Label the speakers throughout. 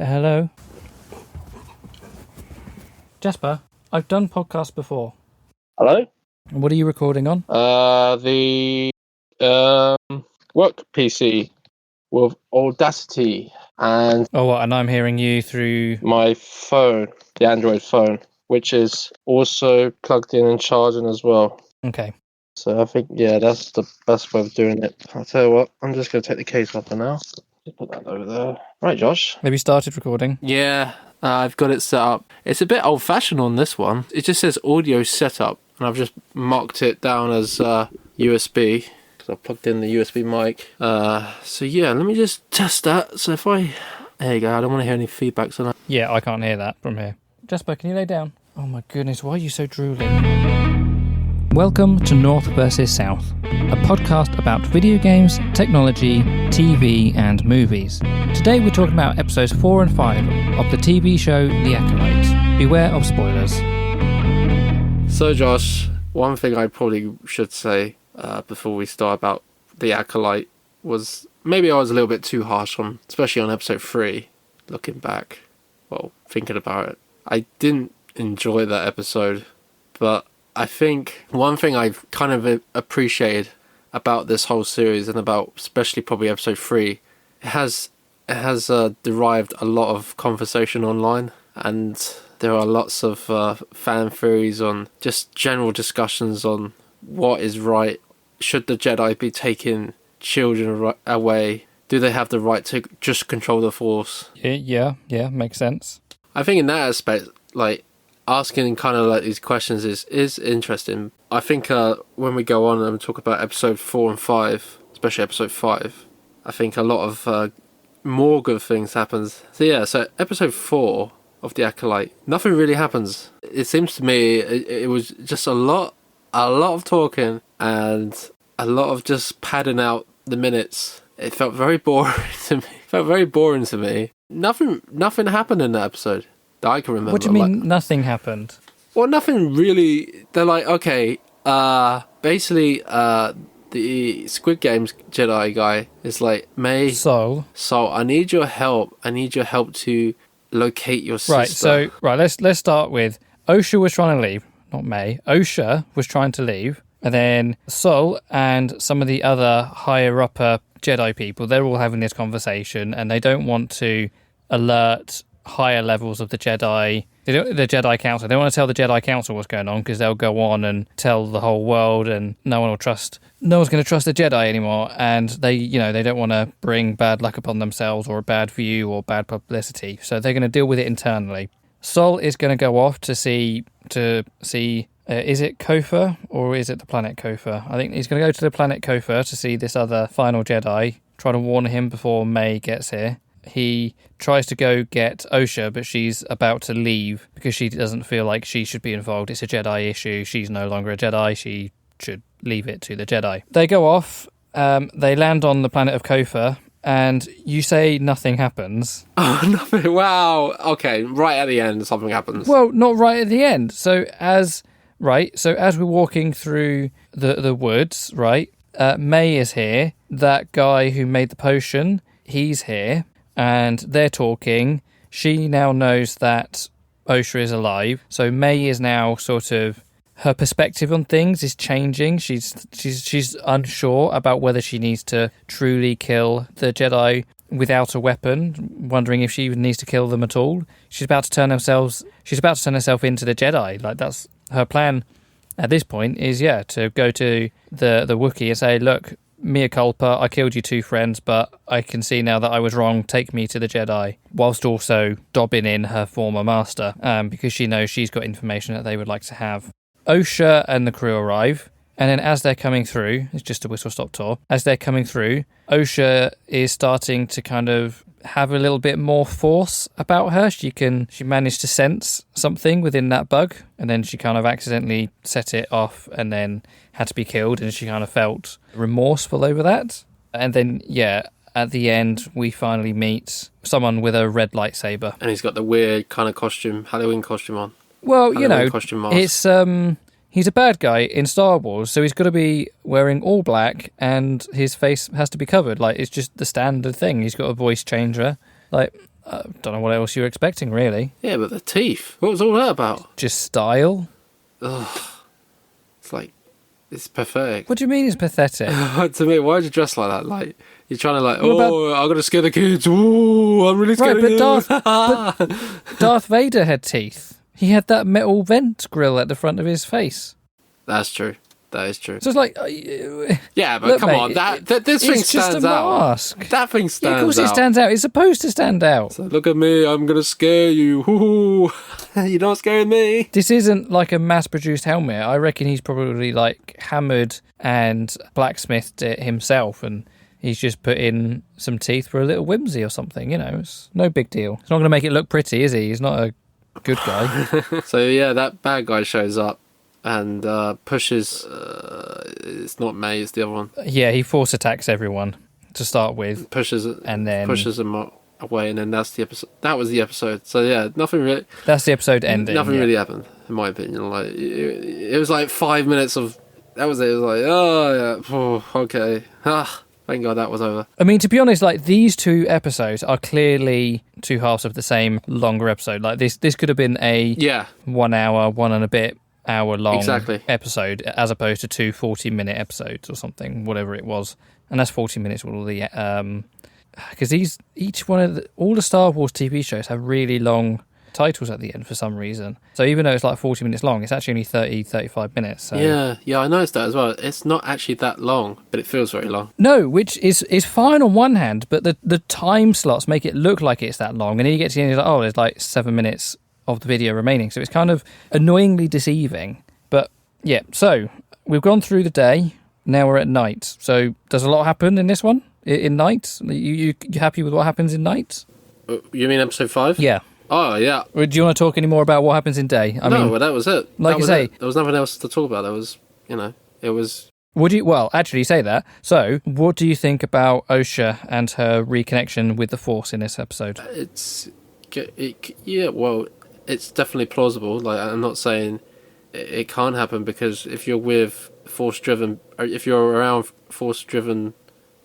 Speaker 1: Hello. Jasper, I've done podcasts before.
Speaker 2: Hello?
Speaker 1: What are you recording on?
Speaker 2: The work PC with Audacity and
Speaker 1: And I'm hearing you through...
Speaker 2: my phone, the Android phone, which is also plugged in and charging as well.
Speaker 1: Okay.
Speaker 2: So I think, that's the best way of doing it. I'll tell you what, I'm just going to take the case off for now. Just put that over there. Right, Josh.
Speaker 1: Have you started recording?
Speaker 3: Yeah, I've got it set up. It's a bit old-fashioned on this one. It just says audio setup, and I've just marked it down as USB, because I've plugged in the USB mic. So yeah, let me just test that. So if I... There you go, I don't want to hear any feedback. So
Speaker 1: Yeah, I can't hear that from here. Jasper, can you lay down? Oh my goodness, why are you so drooling? Welcome to North vs. South, a podcast about video games, technology, TV and movies. Today we're talking about episodes 4 and 5 of the TV show The Acolyte. Beware of spoilers.
Speaker 3: So Josh, one thing I probably should say before we start about The Acolyte was maybe I was a little bit too harsh on, especially on episode 3, looking back, thinking about it. I didn't enjoy that episode, but I think one thing I've kind of appreciated about this whole series, and about especially probably episode 3, it has derived a lot of conversation online, and there are lots of fan theories on just general discussions on what is right. Should the Jedi be taking children away? Do they have the right to just control the Force?
Speaker 1: Yeah, makes sense.
Speaker 3: I think in that aspect, asking kind of these questions is interesting. I think when we go on and talk about episode 4 and 5, especially episode 5, I think a lot of more good things happens. So episode 4 of The Acolyte, nothing really happens. It seems to me it was just a lot of talking and a lot of just padding out the minutes. It felt very boring to me. Nothing happened in that episode that I can remember.
Speaker 1: What do you mean nothing happened?
Speaker 3: Well, nothing really. They're like, okay, basically, the Squid Games Jedi guy is like, May.
Speaker 1: So
Speaker 3: I need your help. I need your help to locate your sister.
Speaker 1: Let's start with Osha was trying to leave, not May. Osha was trying to leave, and then Sol and some of the other higher upper Jedi people, they're all having this conversation, and they don't want to alert higher levels of the Jedi. The Jedi Council. They don't want to tell the Jedi Council what's going on, because they'll go on and tell the whole world, and no one's going to trust the Jedi anymore. And they don't want to bring bad luck upon themselves, or a bad view, or bad publicity. So they're going to deal with it internally. Sol is going to go off to see. Is it Kofa or is it the planet Kofa? I think he's going to go to the planet Kofa to see this other final Jedi. Try to warn him before May gets here. He tries to go get Osha, but she's about to leave because she doesn't feel like she should be involved. It's a Jedi issue. She's no longer a Jedi. She should leave it to the Jedi. They go off. They land on the planet of Kofa, and you say nothing happens.
Speaker 3: Oh, nothing. Wow. Okay, right at the end, something happens.
Speaker 1: Well, not right at the end. So as we're walking through the woods, right? May is here. That guy who made the potion, he's here. And they're talking. She now knows that Osha is alive. So May is now sort of, her perspective on things is changing. She's unsure about whether she needs to truly kill the Jedi without a weapon, wondering if she even needs to kill them at all. She's about to turn herself into the Jedi. Like, that's her plan at this point, is to go to the Wookiee and say, look, mea culpa, I killed your 2 friends, but I can see now that I was wrong. Take me to the Jedi, whilst also dobbing in her former master, because she knows she's got information that they would like to have. Osha and the crew arrive, and then as they're coming through, it's just a whistle-stop tour, as they're coming through, Osha is starting to kind of have a little bit more force about her. She managed to sense something within that bug, and then she kind of accidentally set it off and then had to be killed, and she kind of felt remorseful over that. And then, at the end, we finally meet someone with a red lightsaber.
Speaker 3: And he's got the weird kind of Halloween costume on.
Speaker 1: Well,
Speaker 3: costume mask.
Speaker 1: It's he's a bad guy in Star Wars, so he's got to be wearing all black, and his face has to be covered. Like, it's just the standard thing. He's got a voice changer. Like, don't know what else you were expecting, really.
Speaker 3: Yeah, but the teeth. What was all that about?
Speaker 1: Just style.
Speaker 3: Ugh. It's like, it's pathetic.
Speaker 1: What do you mean it's pathetic?
Speaker 3: To me, why'd you dress like that? Like, you're trying to like,
Speaker 1: What
Speaker 3: I'm going to scare the kids. Ooh, I'm really scared
Speaker 1: Right,
Speaker 3: of you.
Speaker 1: but Darth Vader had teeth. He had that metal vent grill at the front of his face.
Speaker 3: That's true. That is true.
Speaker 1: So it's like...
Speaker 3: Yeah, but
Speaker 1: look,
Speaker 3: come
Speaker 1: mate,
Speaker 3: on. This thing
Speaker 1: it's just
Speaker 3: stands
Speaker 1: a
Speaker 3: out.
Speaker 1: mask.
Speaker 3: That thing stands out.
Speaker 1: Yeah, of course it stands out. It's supposed to stand out.
Speaker 3: So look at me. I'm going to scare you. Ooh. You're not scaring me.
Speaker 1: This isn't like a mass-produced helmet. I reckon he's probably like hammered and blacksmithed it himself, and he's just put in some teeth for a little whimsy or something. You know, it's no big deal. It's not going to make it look pretty, is he? He's not a good guy.
Speaker 3: So yeah, that bad guy shows up and pushes. It's not May. It's the other one.
Speaker 1: Yeah, he force attacks everyone to start with,
Speaker 3: Pushes
Speaker 1: and then
Speaker 3: pushes them away, and then that's the episode. That was the episode. So yeah, nothing really.
Speaker 1: that's the episode ending.
Speaker 3: Nothing
Speaker 1: yeah.
Speaker 3: really happened, in my opinion. Like it was like 5 minutes of. That was it. It was like, oh yeah, okay. Thank God that was over.
Speaker 1: I mean, to be honest, like these two episodes are clearly two halves of the same longer episode. Like this could have been a 1 hour, one and a bit hour long episode, as opposed to two 40-minute episodes or something, whatever it was. And that's 40 minutes with all the because all the Star Wars TV shows have really long titles at the end for some reason. So even though it's like 40 minutes long, it's actually only 35 minutes. So.
Speaker 3: Yeah, I noticed that as well. It's not actually that long, but it feels very long.
Speaker 1: No, which is fine on one hand, but the time slots make it look like it's that long. And then you get to the end, you're like, oh, there's like 7 minutes of the video remaining. So it's kind of annoyingly deceiving. But yeah, so we've gone through the day. Now we're at night. So does a lot happen in this one? In night? You happy with what happens in night?
Speaker 3: You mean episode 5?
Speaker 1: Yeah.
Speaker 3: Oh, yeah.
Speaker 1: Do you want to talk any more about what happens in day? I mean,
Speaker 3: well, that was it.
Speaker 1: Like I say,
Speaker 3: there was nothing else to talk about. There was, it was...
Speaker 1: Would you? Well, actually, you say that. So, what do you think about Osha and her reconnection with the Force in this episode?
Speaker 3: It's definitely plausible. Like, I'm not saying it can't happen, because if you're with Force-driven, or if you're around Force-driven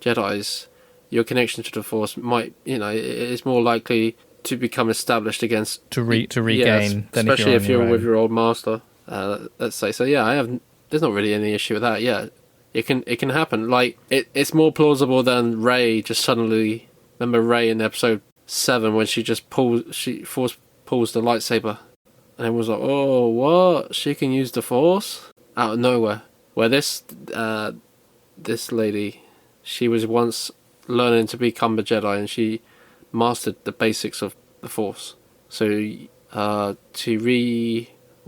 Speaker 3: Jedis, your connection to the Force might, it's more likely to become established against
Speaker 1: to regain, than
Speaker 3: especially if you're
Speaker 1: with
Speaker 3: your old master. Let's say so. Yeah, there's not really any issue with that. Yeah, it can happen. Like it's more plausible than Rey just suddenly. Remember Rey in episode 7 when she pulls the lightsaber, and it was like, oh, what? She can use the Force out of nowhere. Where this lady, she was once learning to become a Jedi, and she mastered the basics of the Force. So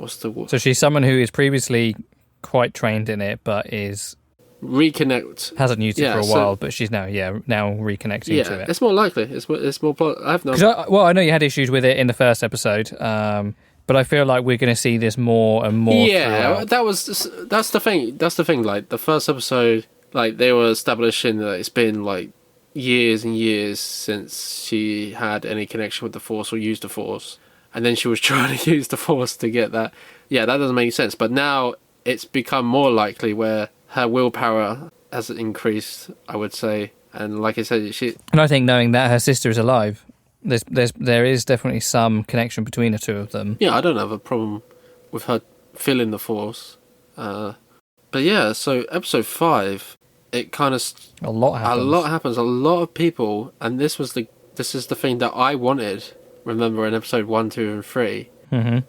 Speaker 1: So she's someone who is previously quite trained in it, but hasn't used it for a while, but she's now reconnecting to it.
Speaker 3: It's more likely. It's more.
Speaker 1: I know you had issues with it in the first episode, but I feel like we're going to see this more and more.
Speaker 3: Yeah, that's the thing. That's the thing. Like the first episode, like they were establishing that it's been like years and years since she had any connection with the Force or used the Force, and then she was trying to use the Force to get that. Yeah, that doesn't make sense. But now it's become more likely where her willpower has increased, I would say, and like I said,
Speaker 1: and I think knowing that her sister is alive, there is definitely some connection between the two of them.
Speaker 3: Yeah, I don't have a problem with her feeling the Force, but yeah. So episode 5. It kind of
Speaker 1: a lot happens.
Speaker 3: A lot of people, and this is the thing that I wanted. Remember in episode 1, 2, and 3,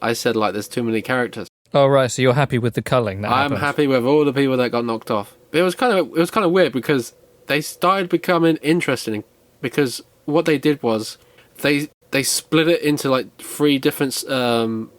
Speaker 3: I said like there's too many characters.
Speaker 1: Oh right, so you're happy with the culling?
Speaker 3: I'm happy with all the people that got knocked off. But it was kind of weird because they started becoming interesting, because what they did was they split it into like 3 different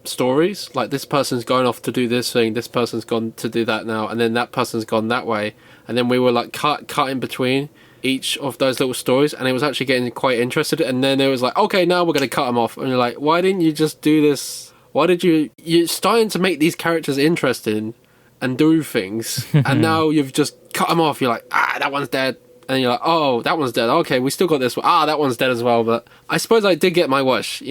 Speaker 3: stories. Like this person's going off to do this thing, this person's gone to do that now, and then that person's gone that way. And then we were like cut in between each of those little stories, and it was actually getting quite interested. And then it was like, okay, now we're going to cut them off. And you're like, why didn't you just do this? Why did you're starting to make these characters interesting and do things, and now you've just cut them off. You're like, that one's dead. And you're like, oh, that one's dead. Okay, we still got this one. that one's dead as well. But I suppose I did get my wish,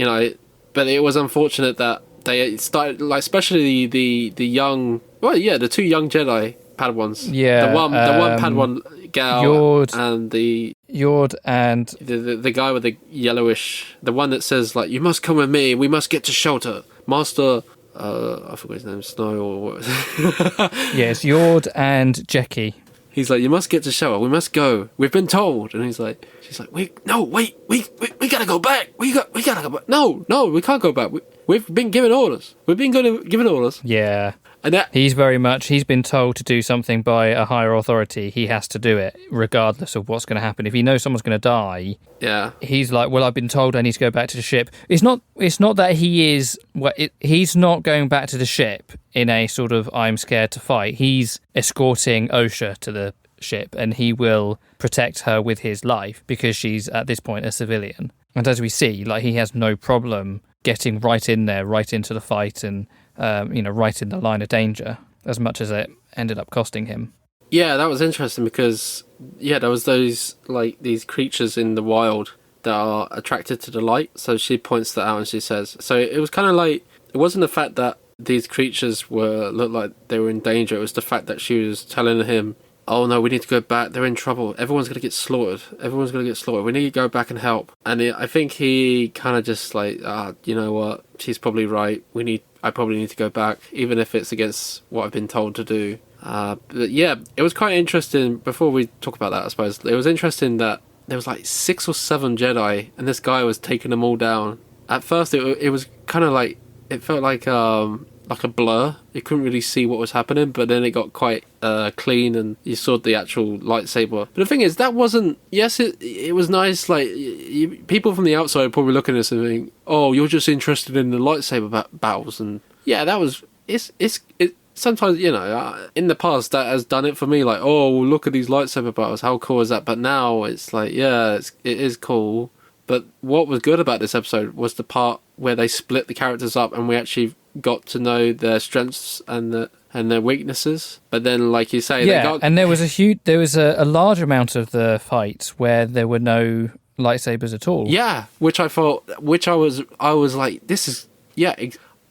Speaker 3: but it was unfortunate that they started, like, especially the young, the 2 young Jedi Padawans.
Speaker 1: Yeah.
Speaker 3: The one Padawan Gal
Speaker 1: Yord.
Speaker 3: and
Speaker 1: Yord and
Speaker 3: the guy with the yellowish, the one that says like, "You must come with me. We must get to shelter, Master." I forgot his name, Snow or what?
Speaker 1: yes, Yord and Jeckie.
Speaker 3: He's like, "You must get to shelter. We must go. We've been told." And she's like, "Wait, we gotta go back. We gotta go back. No, we can't go back. We've been given orders. We've been given orders."
Speaker 1: Yeah.
Speaker 3: And
Speaker 1: he's been told to do something by a higher authority. He has to do it, regardless of what's going to happen. If he knows someone's going to die, he's like, well, I've been told I need to go back to the ship. It's not that he is... he's not going back to the ship in a sort of, I'm scared to fight. He's escorting Osha to the ship, and he will protect her with his life, because she's, at this point, a civilian. And as we see, like, he has no problem getting right in there, right into the fight, and... right in the line of danger, as much as it ended up costing him.
Speaker 3: Yeah, that was interesting because, there was these creatures in the wild that are attracted to the light. So she points that out and she says, so it was kind of like, it wasn't the fact that these creatures looked like they were in danger. It was the fact that she was telling him, oh no, we need to go back. They're in trouble. Everyone's going to get slaughtered. We need to go back and help. And I think he kind of just like, you know what? She's probably right. I probably need to go back, even if it's against what I've been told to do. But yeah, it was quite interesting. Before we talk about that, I suppose, it was interesting that there was like 6 or 7 Jedi, and this guy was taking them all down. At first, it was kind of like, it felt like a blur. You couldn't really see what was happening, but then it got quite clean, and you saw the actual lightsaber. But the thing is, that wasn't... Yes, it was nice. Like, people from the outside are probably looking at this and thinking, oh, you're just interested in the lightsaber battles. And yeah, that was... It's sometimes, in the past, that has done it for me. Like, oh, well, look at these lightsaber battles. How cool is that? But now it's like, yeah, it is cool. But what was good about this episode was the part where they split the characters up and we actually got to know their strengths and their weaknesses. But then, like you say,
Speaker 1: and there was a large amount of the fight where there were no lightsabers at all.
Speaker 3: Yeah,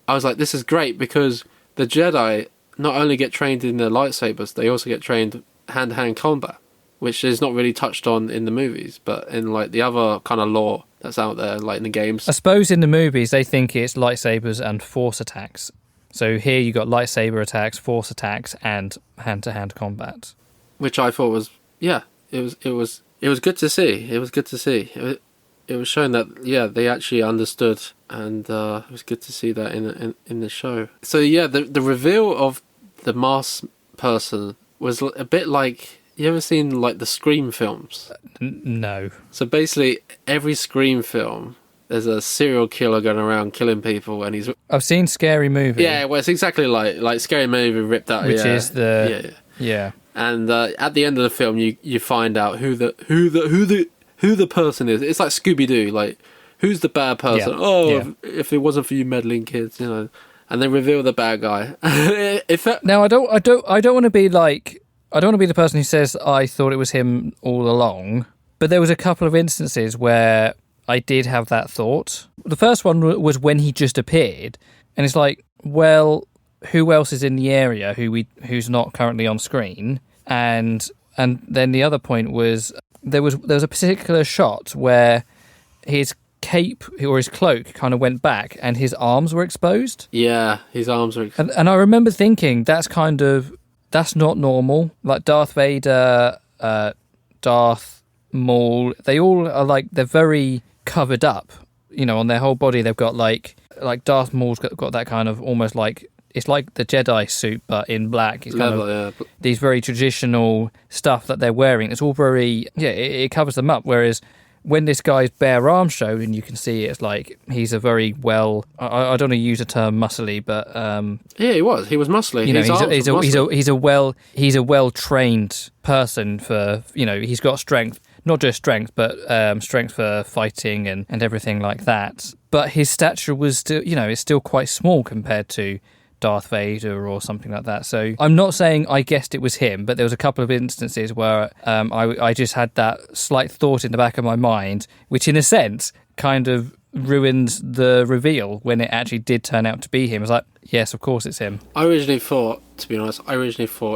Speaker 3: I was like, this is great, because the Jedi not only get trained in their lightsabers, they also get trained hand-to-hand combat, which is not really touched on in the movies, but in like the other kind of lore that's out there, like in the games.
Speaker 1: I suppose in the movies they think it's lightsabers and force attacks. So here you got lightsaber attacks, force attacks, and hand-to-hand combat,
Speaker 3: which I thought was it was good to see. It was good to see. It was showing that they actually understood, and it was good to see that in the show. So the reveal of the masked person was a bit like. You ever seen, like, the Scream films?
Speaker 1: No.
Speaker 3: So basically, every Scream film, there's a serial killer going around killing people, and he's...
Speaker 1: I've seen Scary Movie.
Speaker 3: Yeah, well, it's exactly like Scary Movie ripped out...
Speaker 1: Which is the... Yeah.
Speaker 3: And at the end of the film, you find out who the person is. It's like Scooby-Doo, like, who's the bad person? If it wasn't for you meddling kids, And they reveal the bad guy.
Speaker 1: Now, I don't want to be like... I don't want to be the person who says I thought it was him all along, but there was a couple of instances where I did have that thought. The first one was when he just appeared, and it's like, well, who else is in the area who's not currently on screen? And then the other point was there was a particular shot where his cape or his cloak kind of went back and his arms were exposed.
Speaker 3: Yeah, his arms were exposed.
Speaker 1: And I remember thinking that's not normal. Like Darth Vader, Darth Maul, they all are like, they're very covered up, on their whole body. They've got like Darth Maul's got that kind of almost like, it's like the Jedi suit, but in black. It's kind of these very traditional stuff that they're wearing. It's all very, it covers them up. Whereas when this guy's bare arms show, and you can see it's like he's a very well, I don't want to use the term muscly, but
Speaker 3: he was muscly.
Speaker 1: He's a well trained person for, he's got strength, not just strength, but strength for fighting and everything like that. But his stature was still, it's still quite small compared to Darth Vader or something like that. So I'm not saying I guessed it was him, but there was a couple of instances where I just had that slight thought in the back of my mind, which in a sense kind of ruined the reveal when it actually did turn out to be him. I was like, yes, of course it's him.
Speaker 3: I originally thought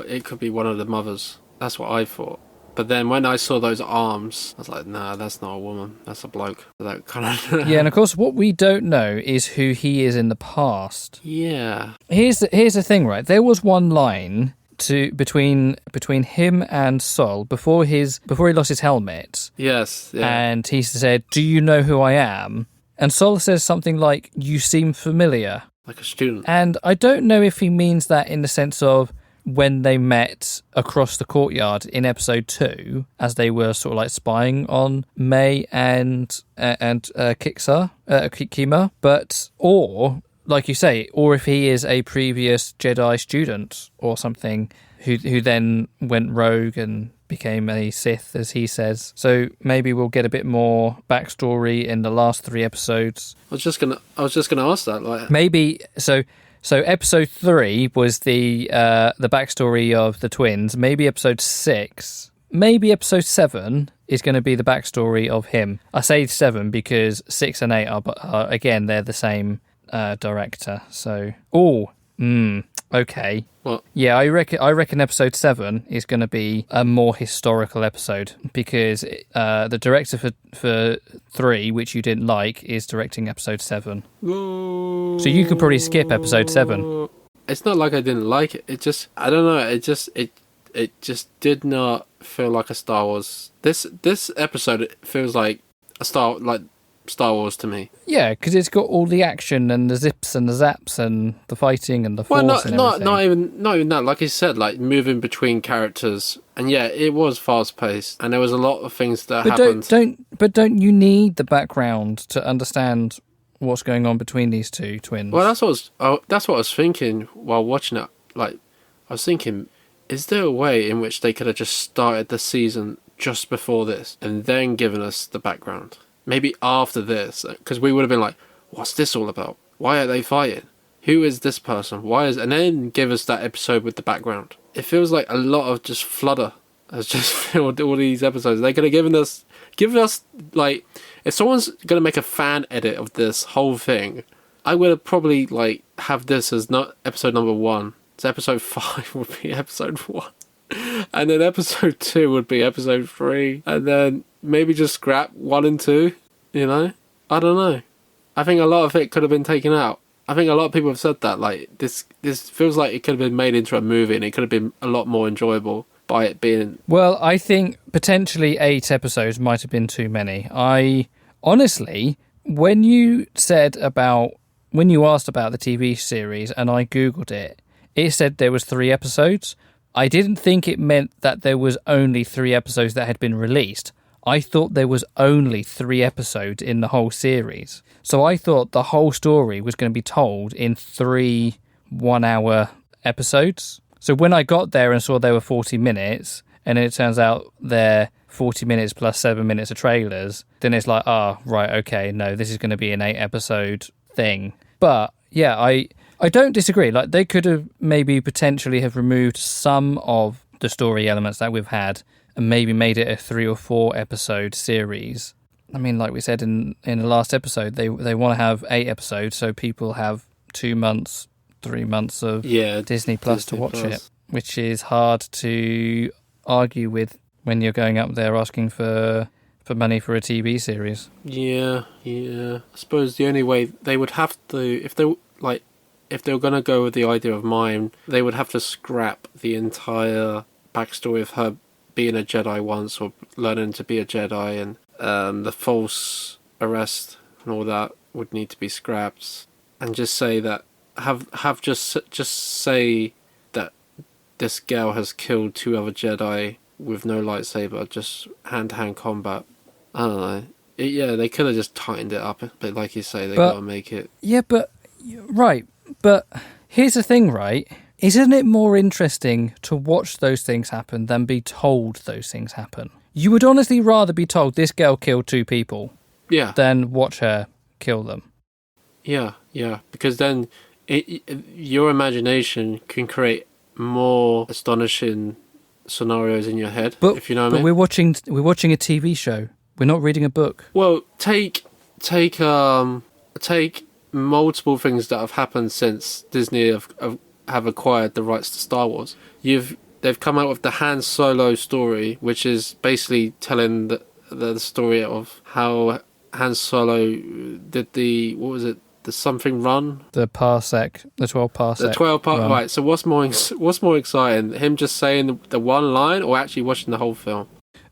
Speaker 3: it could be one of the mothers. That's what I thought. But then when I saw those arms, I was like, nah, that's not a woman. That's a bloke. That kind of...
Speaker 1: Yeah, and of course, what we don't know is who he is in the past.
Speaker 3: Yeah.
Speaker 1: Here's the thing, right? There was one line between him and Sol before he lost his helmet.
Speaker 3: Yes. Yeah.
Speaker 1: And he said, "Do you know who I am?" And Sol says something like, "You seem familiar."
Speaker 3: Like a student.
Speaker 1: And I don't know if he means that in the sense of when they met across the courtyard in episode 2, as they were sort of like spying on May and Kima, but or like you say, or if he is a previous Jedi student or something who then went rogue and became a Sith, as he says. So maybe we'll get a bit more backstory in the last 3 episodes.
Speaker 3: I was just gonna ask that. Like,
Speaker 1: maybe so. Episode 3 was the backstory of the twins. Maybe episode 6, maybe episode 7 is going to be the backstory of him. I say 7 because 6 and 8 are again, they're the same director. So, okay.
Speaker 3: What?
Speaker 1: Yeah, I reckon episode 7 is going to be a more historical episode because the director for 3, which you didn't like, is directing episode 7. So you could probably skip episode 7.
Speaker 3: It's not like I didn't like it. It just, I don't know. It just did not feel like a Star Wars. This episode feels like a Star Wars to me.
Speaker 1: Yeah, because it's got all the action and the zips and the zaps and the fighting and the force and everything.
Speaker 3: Not even that. Like you said, like moving between characters, and yeah, it was fast paced, and there was a lot of things that happened.
Speaker 1: Don't you need the background to understand what's going on between these two twins?
Speaker 3: Well, that's what I was thinking while watching it. Like, I was thinking, is there a way in which they could have just started the season just before this and then given us the background? Maybe after this, because we would have been like, what's this all about? Why are they fighting? Who is this person? And then give us that episode with the background. It feels like a lot of just flutter has just filled all these episodes. They could have given us, like, if someone's going to make a fan edit of this whole thing, I would have probably, like, have this as not episode number 1. So episode 5 would be episode 1. And then episode 2 would be episode 3. And then maybe just scrap 1 and 2, you know? I don't know. I think a lot of it could have been taken out. I think a lot of people have said that. Like, this feels like it could have been made into a movie and it could have been a lot more enjoyable by it being...
Speaker 1: Well, I think potentially 8 episodes might have been too many. Honestly, when you asked about the TV series and I Googled it, it said there was 3 episodes. I didn't think it meant that there was only 3 episodes that had been released. I thought there was only 3 episodes in the whole series. So I thought the whole story was going to be told in 3 1-hour episodes. So when I got there and saw there were 40 minutes, and it turns out they're 40 minutes plus 7 minutes of trailers, then it's like, right, okay, no, this is going to be an 8-episode thing. But yeah, I don't disagree. Like, they could have maybe potentially have removed some of the story elements that we've had and maybe made it a 3 or 4 episode series. I mean, like we said in the last episode, they want to have 8 episodes so people have 2 months, 3 months of Disney Plus to watch it, which is hard to argue with when you're going up there asking for money for a TV series.
Speaker 3: Yeah. I suppose the only way they would have to, if they were going to go with the idea of mine, they would have to scrap the entire backstory of her being a Jedi once or learning to be a Jedi, and the false arrest and all that would need to be scrapped, and just say that just say that this girl has killed 2 other Jedi with no lightsaber, just hand-to-hand combat. I don't know. They could have just tightened it up, but like you say, they got to make it.
Speaker 1: Yeah, but right. But here's the thing, right? Isn't it more interesting to watch those things happen than be told those things happen? You would honestly rather be told this girl killed 2 people than watch her kill them.
Speaker 3: Yeah, because then your imagination can create more astonishing scenarios in your head, if you know what I mean.
Speaker 1: But we're watching a TV show. We're not reading a book.
Speaker 3: Well, take multiple things that have happened since Disney have acquired the rights to Star Wars. You've they've come out with the Han Solo story, which is basically telling the story of how Han Solo did the something run,
Speaker 1: the 12 parsec,
Speaker 3: the 12 part.
Speaker 1: run.
Speaker 3: Right. So what's more exciting, him just saying the one line, or actually watching the whole film?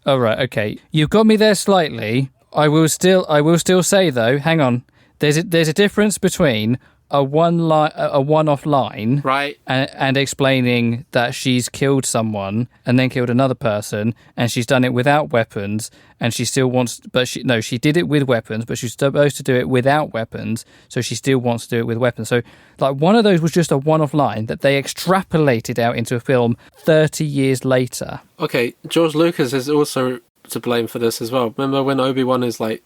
Speaker 1: Oh right, okay. You've got me there slightly. I will still say though. Hang on. There's a difference between a one-off line,
Speaker 3: Right.
Speaker 1: and explaining that she's killed someone and then killed another person, and she's done it without weapons, and she still wants. But she did it with weapons, but she's supposed to do it without weapons, so she still wants to do it with weapons. So, like, one of those was just a one-off line that they extrapolated out into a film 30 years later.
Speaker 3: Okay, George Lucas is also to blame for this as well. Remember when Obi-Wan is like,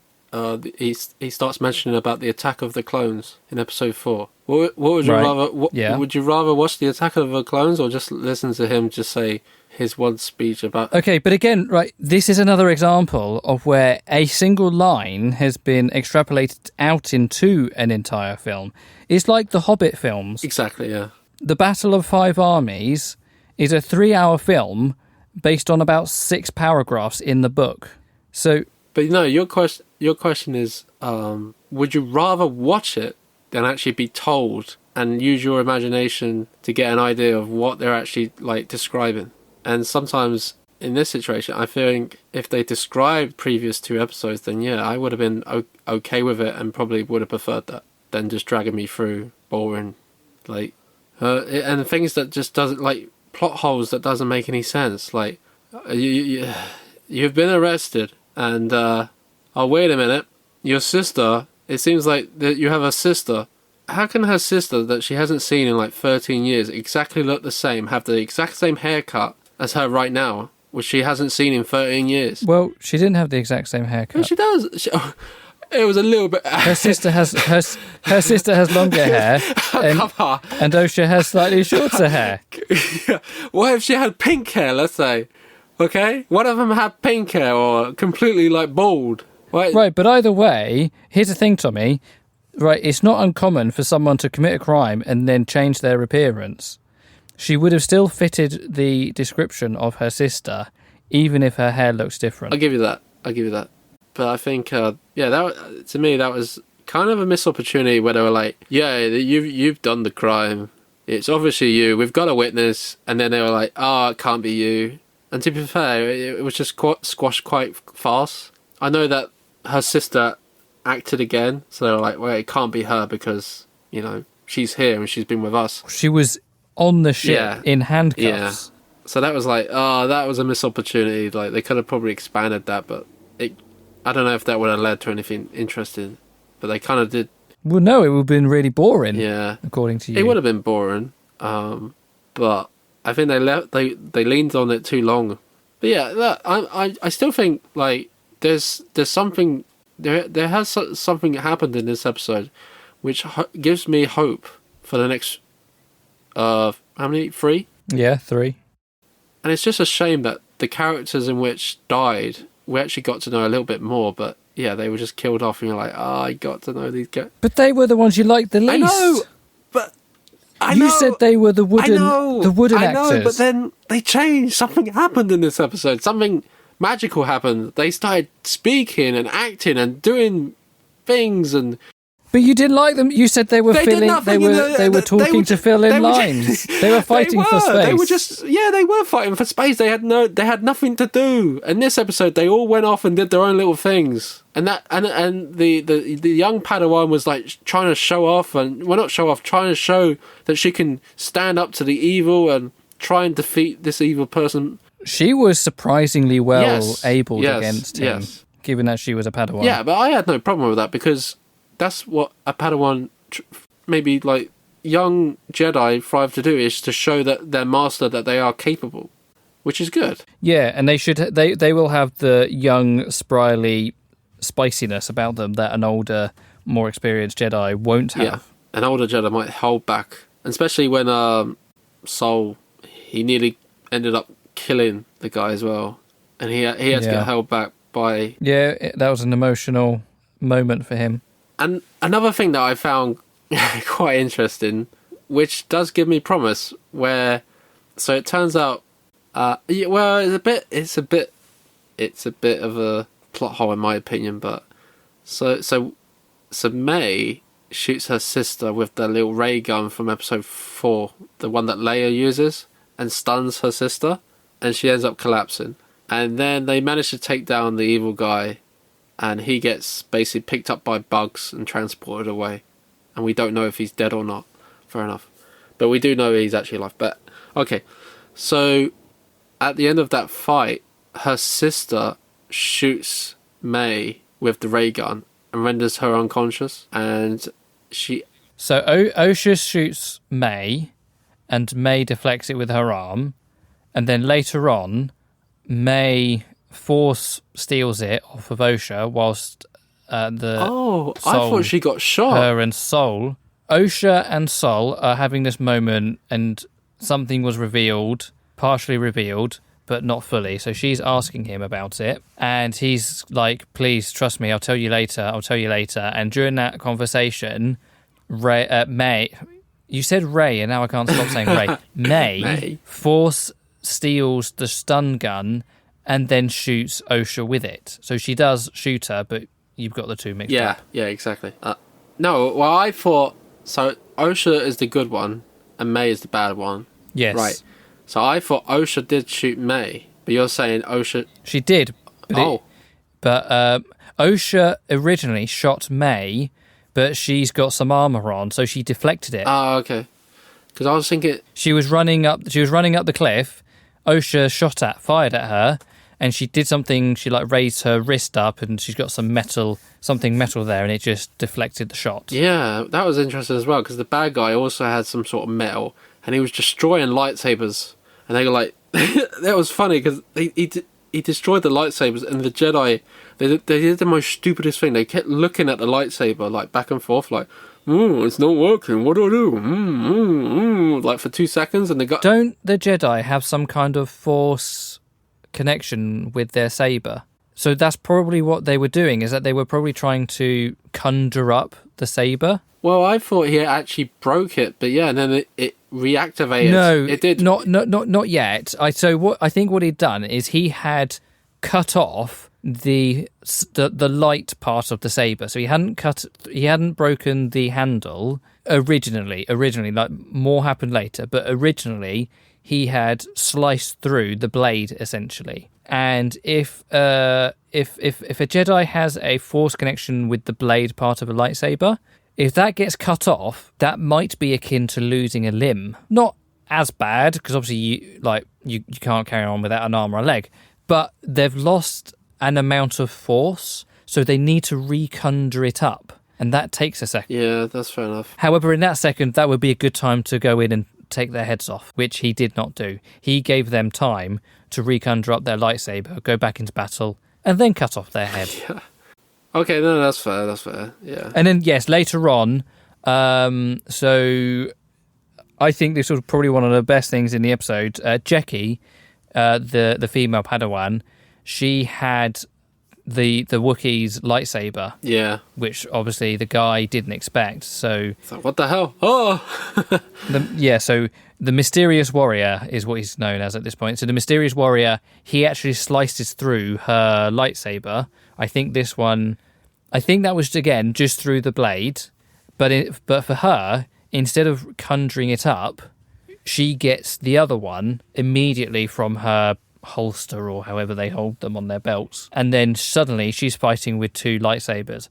Speaker 3: he starts mentioning about the Attack of the Clones in Episode 4. What would you rather? Would you rather watch the Attack of the Clones or just listen to him just say his one speech about?
Speaker 1: Okay, but again, right, this is another example of where a single line has been extrapolated out into an entire film. It's like the Hobbit films.
Speaker 3: Exactly, yeah.
Speaker 1: The Battle of Five Armies is a 3-hour film based on about 6 paragraphs in the book. So,
Speaker 3: but no, your question is, would you rather watch it than actually be told and use your imagination to get an idea of what they're actually like describing? And sometimes in this situation, I think if they described previous 2 episodes, then yeah, I would have been okay with it and probably would have preferred that than just dragging me through boring, like, and things that just doesn't, like, plot holes that doesn't make any sense. Like, you've been arrested and oh, wait a minute, your sister, it seems like that you have a sister. How can her sister that she hasn't seen in like 13 years exactly look the same, have the exact same haircut as her right now, which she hasn't seen in 13 years?
Speaker 1: well, she didn't have the exact same haircut.
Speaker 3: Well, she does. It was a little bit.
Speaker 1: Her sister has her sister has longer hair, and Osha has slightly shorter hair.
Speaker 3: What if she had pink hair? Let's say, okay, one of them had pink hair or completely like bald.
Speaker 1: Right, but either way, here's the thing, Tommy. Right, it's not uncommon for someone to commit a crime and then change their appearance. She would have still fitted the description of her sister, even if her hair looks different.
Speaker 3: I'll give you that. But I think, that to me that was kind of a missed opportunity where they were like, yeah, you've done the crime. It's obviously you. We've got a witness, and then they were like, oh, it can't be you. And to be fair, it was just squashed quite fast. I know that her sister acted again, so they were like, well, it can't be her because, you know, she's here and she's been with us.
Speaker 1: She was on the ship in handcuffs.
Speaker 3: Yeah. So that was like, that was a missed opportunity. Like, they could have probably expanded that, but I don't know if that would have led to anything interesting. But they kind of did.
Speaker 1: Well, no, it would have been really boring.
Speaker 3: Yeah.
Speaker 1: According to you.
Speaker 3: It would have been boring. But I think they leaned on it too long. But yeah, I still think, like, there's something, there has something happened in this episode which gives me hope for the next, how many? 3?
Speaker 1: Yeah, 3.
Speaker 3: And it's just a shame that the characters in which died, we actually got to know a little bit more, but yeah, they were just killed off and you're like, I got to know these guys.
Speaker 1: But they were the ones you liked the least.
Speaker 3: I know, but
Speaker 1: you said they were the wooden actors.
Speaker 3: I know, but then they changed. Something happened in this episode. Something magical happened. They started speaking and acting and doing things and...
Speaker 1: But you didn't like them. You said they were filling. They were talking to fill in lines. They were fighting for space.
Speaker 3: They were they were fighting for space. They had nothing to do. In this episode, they all went off and did their own little things. And the young Padawan was like trying to show off, trying to show that she can stand up to the evil and try and defeat this evil person.
Speaker 1: She was surprisingly well able against him, given that she was a Padawan.
Speaker 3: Yeah, but I had no problem with that because that's what a Padawan, maybe like young Jedi, thrive to do, is to show that their master that they are capable, which is good. Yeah,
Speaker 1: and they will have the young, spryly spiciness about them that an older, more experienced Jedi won't have. Yeah,
Speaker 3: an older Jedi might hold back, especially when Sol, he nearly ended up killing the guy as well, and he had to get held back by...
Speaker 1: Yeah, that was an emotional moment for him.
Speaker 3: And another thing that I found quite interesting, which does give me promise, so it turns out Yeah, well, it's a bit of a plot hole in my opinion, but so May shoots her sister with the little ray gun from episode 4, the one that Leia uses, and stuns her sister, and she ends up collapsing. And then they manage to take down the evil guy, and he gets basically picked up by bugs and transported away. And we don't know if he's dead or not. Fair enough. But we do know he's actually alive. But, okay. So, at the end of that fight, her sister shoots May with the ray gun and renders her unconscious. And she...
Speaker 1: So, Osha shoots May, and May deflects it with her arm. And then later on, May force steals it off of Osha whilst the
Speaker 3: I
Speaker 1: Sol,
Speaker 3: thought she got shot.
Speaker 1: her and Sol. Osha and Sol are having this moment, and something was revealed, partially revealed, but not fully. So she's asking him about it, and he's like, please trust me, I'll tell you later. And during that conversation, May, you said Ray, and now I can't stop saying Ray. May force steals the stun gun and then shoots Osha with it. So she does shoot her, but you've got the two mixed up.
Speaker 3: Yeah, exactly. No, well, I thought... So, Osha is the good one, and May is the bad one.
Speaker 1: Yes.
Speaker 3: Right. So I thought Osha did shoot May, but you're saying Osha...
Speaker 1: She did. But Osha originally shot May, but she's got some armor on, so she deflected it.
Speaker 3: Oh, okay. Because I was thinking...
Speaker 1: She was running up the cliff. Osha fired at her, and she did something. She raised her wrist up, and she's got something metal there, and it just deflected the shot.
Speaker 3: Yeah, that was interesting as well, because the bad guy also had some sort of metal, and he was destroying lightsabers, and they were like... that was funny, because he destroyed the lightsabers, and the Jedi, they did the most stupidest thing. They kept looking at the lightsaber, back and forth, it's not working. What do I do? Like for 2 seconds, and the guy...
Speaker 1: Don't the Jedi have some kind of force connection with their saber? So that's probably what they were doing, is that they were probably trying to conjure up the saber.
Speaker 3: Well, I thought he actually broke it, but yeah, and then it reactivated.
Speaker 1: No,
Speaker 3: it did.
Speaker 1: Not yet. I think what he'd done is he had cut off the light part of the saber, so he hadn't broken the handle originally. Like, more happened later, but originally he had sliced through the blade essentially. And if a Jedi has a force connection with the blade part of a lightsaber, if that gets cut off, that might be akin to losing a limb. Not as bad, because obviously you can't carry on without an arm or a leg, but they've lost an amount of force, so they need to reconjure it up, and that takes a second.
Speaker 3: Yeah, that's fair enough.
Speaker 1: However, in that second, that would be a good time to go in and take their heads off, which he did not do. He gave them time to reconjure up their lightsaber, go back into battle, and then cut off their head.
Speaker 3: Yeah. Okay, no, that's fair, yeah.
Speaker 1: And then, yes, later on, so I think this was probably one of the best things in the episode. Jeki, the female Padawan, she had the Wookiee's lightsaber.
Speaker 3: Yeah.
Speaker 1: Which obviously the guy didn't expect. So
Speaker 3: what the hell? Oh!
Speaker 1: So the Mysterious Warrior is what he's known as at this point. So the Mysterious Warrior, he actually slices through her lightsaber. I think that was, again, just through the blade. But for her, instead of conjuring it up, she gets the other one immediately from her holster, or however they hold them on their belts, and then suddenly she's fighting with 2 lightsabers.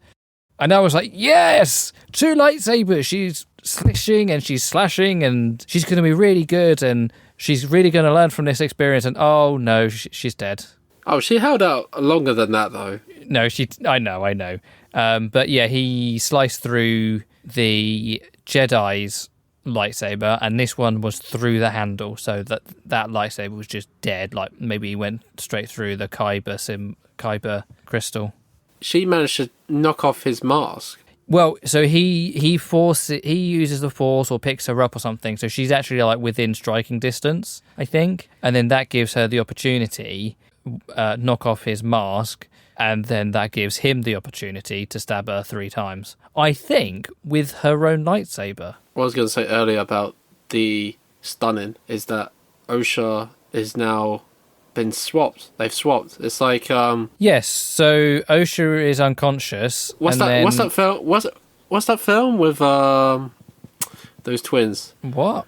Speaker 1: And I was like, yes, 2 lightsabers. She's slishing and she's slashing, and she's going to be really good, and she's really going to learn from this experience. And oh no, she's dead.
Speaker 3: Oh, she held out longer than that, though.
Speaker 1: No, I know. But yeah, he sliced through the Jedi's lightsaber, and this one was through the handle, so that lightsaber was just dead. Like, maybe he went straight through the Kyber crystal. She
Speaker 3: managed to knock off his mask.
Speaker 1: Well, so he uses the force or picks her up or something, so she's actually within striking distance, I think, and then that gives her the opportunity knock off his mask, and then that gives him the opportunity to stab her 3 times, I think, with her own lightsaber.
Speaker 3: What I was going to say earlier about the stunning is that Osha is now been swapped. They've swapped. It's like
Speaker 1: Yes, so Osha is unconscious.
Speaker 3: what's
Speaker 1: and
Speaker 3: that?
Speaker 1: Then...
Speaker 3: What's that film? What's that film with those twins?
Speaker 1: What?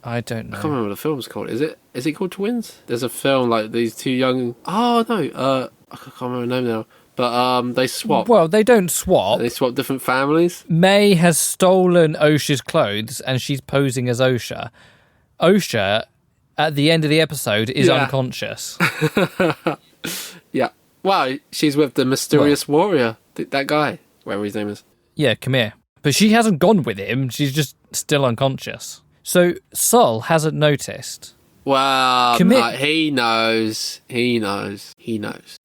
Speaker 1: I don't know.
Speaker 3: I can't remember what the film's called. Is it called Twins? There's a film like these two young. Oh no, I can't remember the name now. But they swap.
Speaker 1: Well, they don't swap.
Speaker 3: They swap different families.
Speaker 1: May has stolen Osha's clothes and she's posing as Osha. Osha, at the end of the episode, is unconscious.
Speaker 3: Yeah. Wow, she's with the mysterious warrior. That guy, whatever his name is.
Speaker 1: Yeah, come here. But she hasn't gone with him. She's just still unconscious. So Sol hasn't noticed.
Speaker 3: Well, he knows. He knows.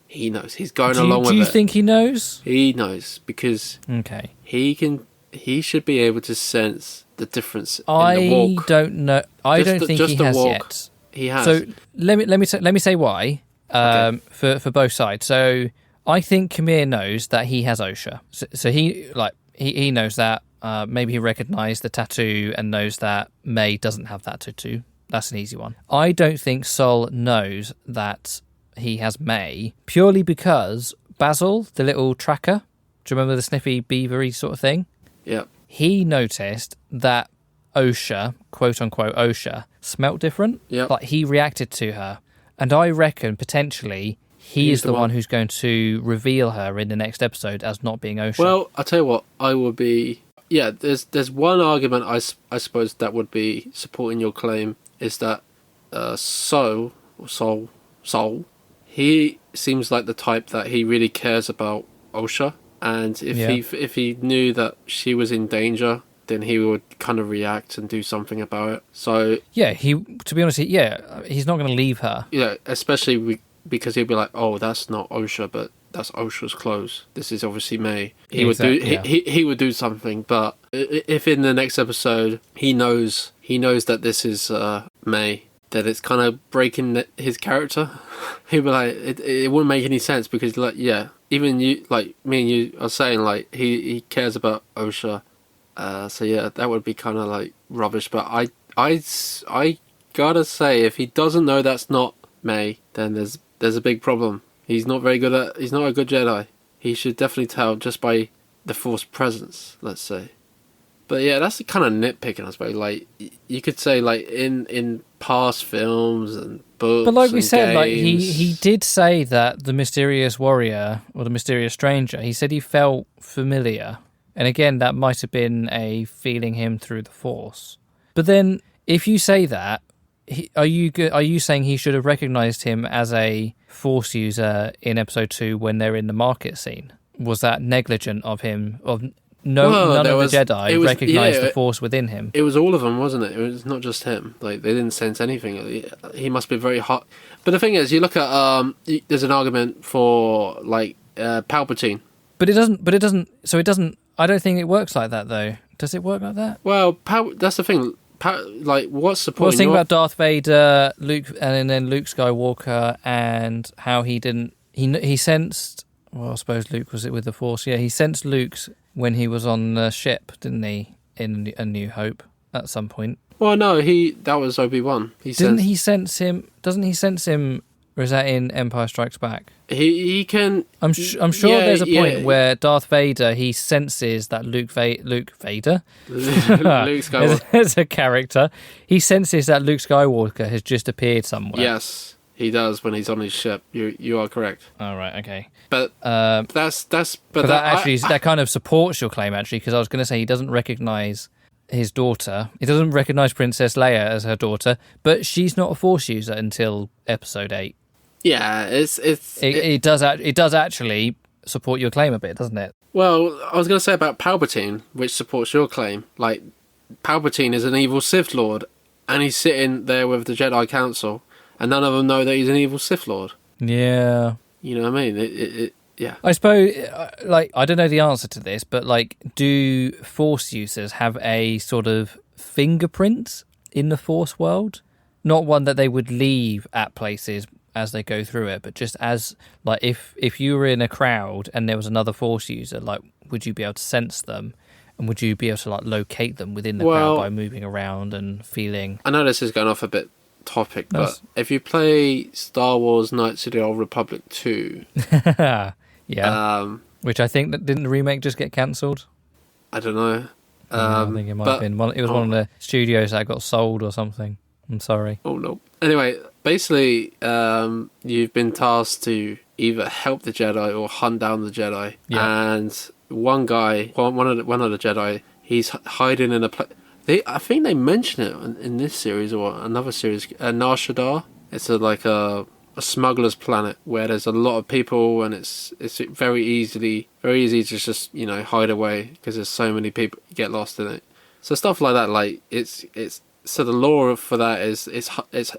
Speaker 3: He's going along with it.
Speaker 1: Do you think he knows?
Speaker 3: He knows because
Speaker 1: okay.
Speaker 3: He should be able to sense the difference in the walk.
Speaker 1: I don't know. I don't think he has yet.
Speaker 3: He has.
Speaker 1: So let me say why.
Speaker 3: Okay.
Speaker 1: For both sides. So I think Kamir knows that he has Osha. So he knows that. Maybe he recognised the tattoo and knows that May doesn't have that tattoo. That's an easy one. I don't think Sol knows that he has May purely because Basil, the little tracker, do you remember the sniffy beavery sort of thing?
Speaker 3: Yeah.
Speaker 1: He noticed that Osha, quote unquote Osha, smelt different.
Speaker 3: Yeah.
Speaker 1: Like he reacted to her. And I reckon potentially he is the one who's going to reveal her in the next episode as not being Osha.
Speaker 3: Well, I'll tell you what, I will be... Yeah, there's one argument I suppose that would be supporting your claim is that Sol, he seems like the type that he really cares about Osha, and if he knew that she was in danger, then he would kind of react and do something about it. So
Speaker 1: yeah, to be honest, he's not going to leave her.
Speaker 3: Yeah, especially because he'd be like, oh, that's not Osha, but that's Osha's clothes. This is obviously May. He would do something, but if in the next episode he knows that this is May, that it's kind of breaking his character. He'd be like, it wouldn't make any sense because like even you, like me and you are saying like he cares about Osha. So yeah, that would be kind of like rubbish. But I gotta say, if he doesn't know that's not May, then there's a big problem. He's not a good Jedi. He should definitely tell just by the Force presence, let's say. But yeah, that's the kind of nitpicking, I suppose. Like you could say, like in past films and books.
Speaker 1: But like we
Speaker 3: games,
Speaker 1: said, like he did say that the mysterious warrior or the mysterious stranger. He said he felt familiar, and again, that might have been a feeling him through the Force. But then, if you say that, are you saying he should have recognized him as a Force user in episode 2 when they're in the market scene? Was that negligent of him? None of the Jedi recognized the Force within him.
Speaker 3: It was all of them, wasn't it? It was not just him. Like they didn't sense anything. He must be very hot. But the thing is, you look at there's an argument for like Palpatine.
Speaker 1: But it doesn't. So it doesn't. I don't think it works like that, though. Does it work like that?
Speaker 3: Well, that's the thing. Like, what's the point?
Speaker 1: Well, I was thinking about Darth Vader, Luke, and then Luke Skywalker, and how he didn't. He sensed. Well, I suppose Luke was it with the Force. Yeah, he sensed Luke's when he was on the ship, didn't he? In A New Hope, at some point.
Speaker 3: Well, no, that was Obi-Wan.
Speaker 1: Doesn't he sense him? Or is that in Empire Strikes Back?
Speaker 3: He can.
Speaker 1: I'm sure there's a point where Darth Vader he senses that Luke Vader,
Speaker 3: Luke Skywalker,
Speaker 1: as a character, he senses that Luke Skywalker has just appeared somewhere.
Speaker 3: Yes, he does when he's on his ship. You are correct.
Speaker 1: All right, okay.
Speaker 3: But
Speaker 1: that kind of supports your claim actually, because I was going to say he doesn't recognize his daughter. He doesn't recognize Princess Leia as her daughter, but she's not a Force user until Episode 8.
Speaker 3: Yeah, it
Speaker 1: does actually support your claim a bit, doesn't it?
Speaker 3: Well, I was going to say about Palpatine, which supports your claim. Like, Palpatine is an evil Sith Lord, and he's sitting there with the Jedi Council, and none of them know that he's an evil Sith Lord.
Speaker 1: Yeah.
Speaker 3: You know what I mean? Yeah.
Speaker 1: I suppose, like, I don't know the answer to this, but, like, do Force users have a sort of fingerprint in the Force world? Not one that they would leave at places as they go through it, but just as, like, if you were in a crowd and there was another Force user, like, would you be able to sense them? And would you be able to, like, locate them within the crowd by moving around and feeling?
Speaker 3: I know this is going off a bit topic,
Speaker 1: That's-
Speaker 3: but if you play Star Wars Knights of the Old Republic 2,
Speaker 1: yeah. Which I think that didn't the remake just get cancelled?
Speaker 3: I don't know.
Speaker 1: I think it might have been one. It was one of the studios that got sold or something. I'm sorry.
Speaker 3: Oh no. Anyway, basically, you've been tasked to either help the Jedi or hunt down the Jedi.
Speaker 1: Yeah.
Speaker 3: And one guy, one of the Jedi, he's hiding in a place. I think they mention it in this series or another series, Nar Shaddaa. It's like a smuggler's planet where there's a lot of people, and it's very easy to just hide away because there's so many people get lost in it. So stuff like that, like it's so the lore for that is it's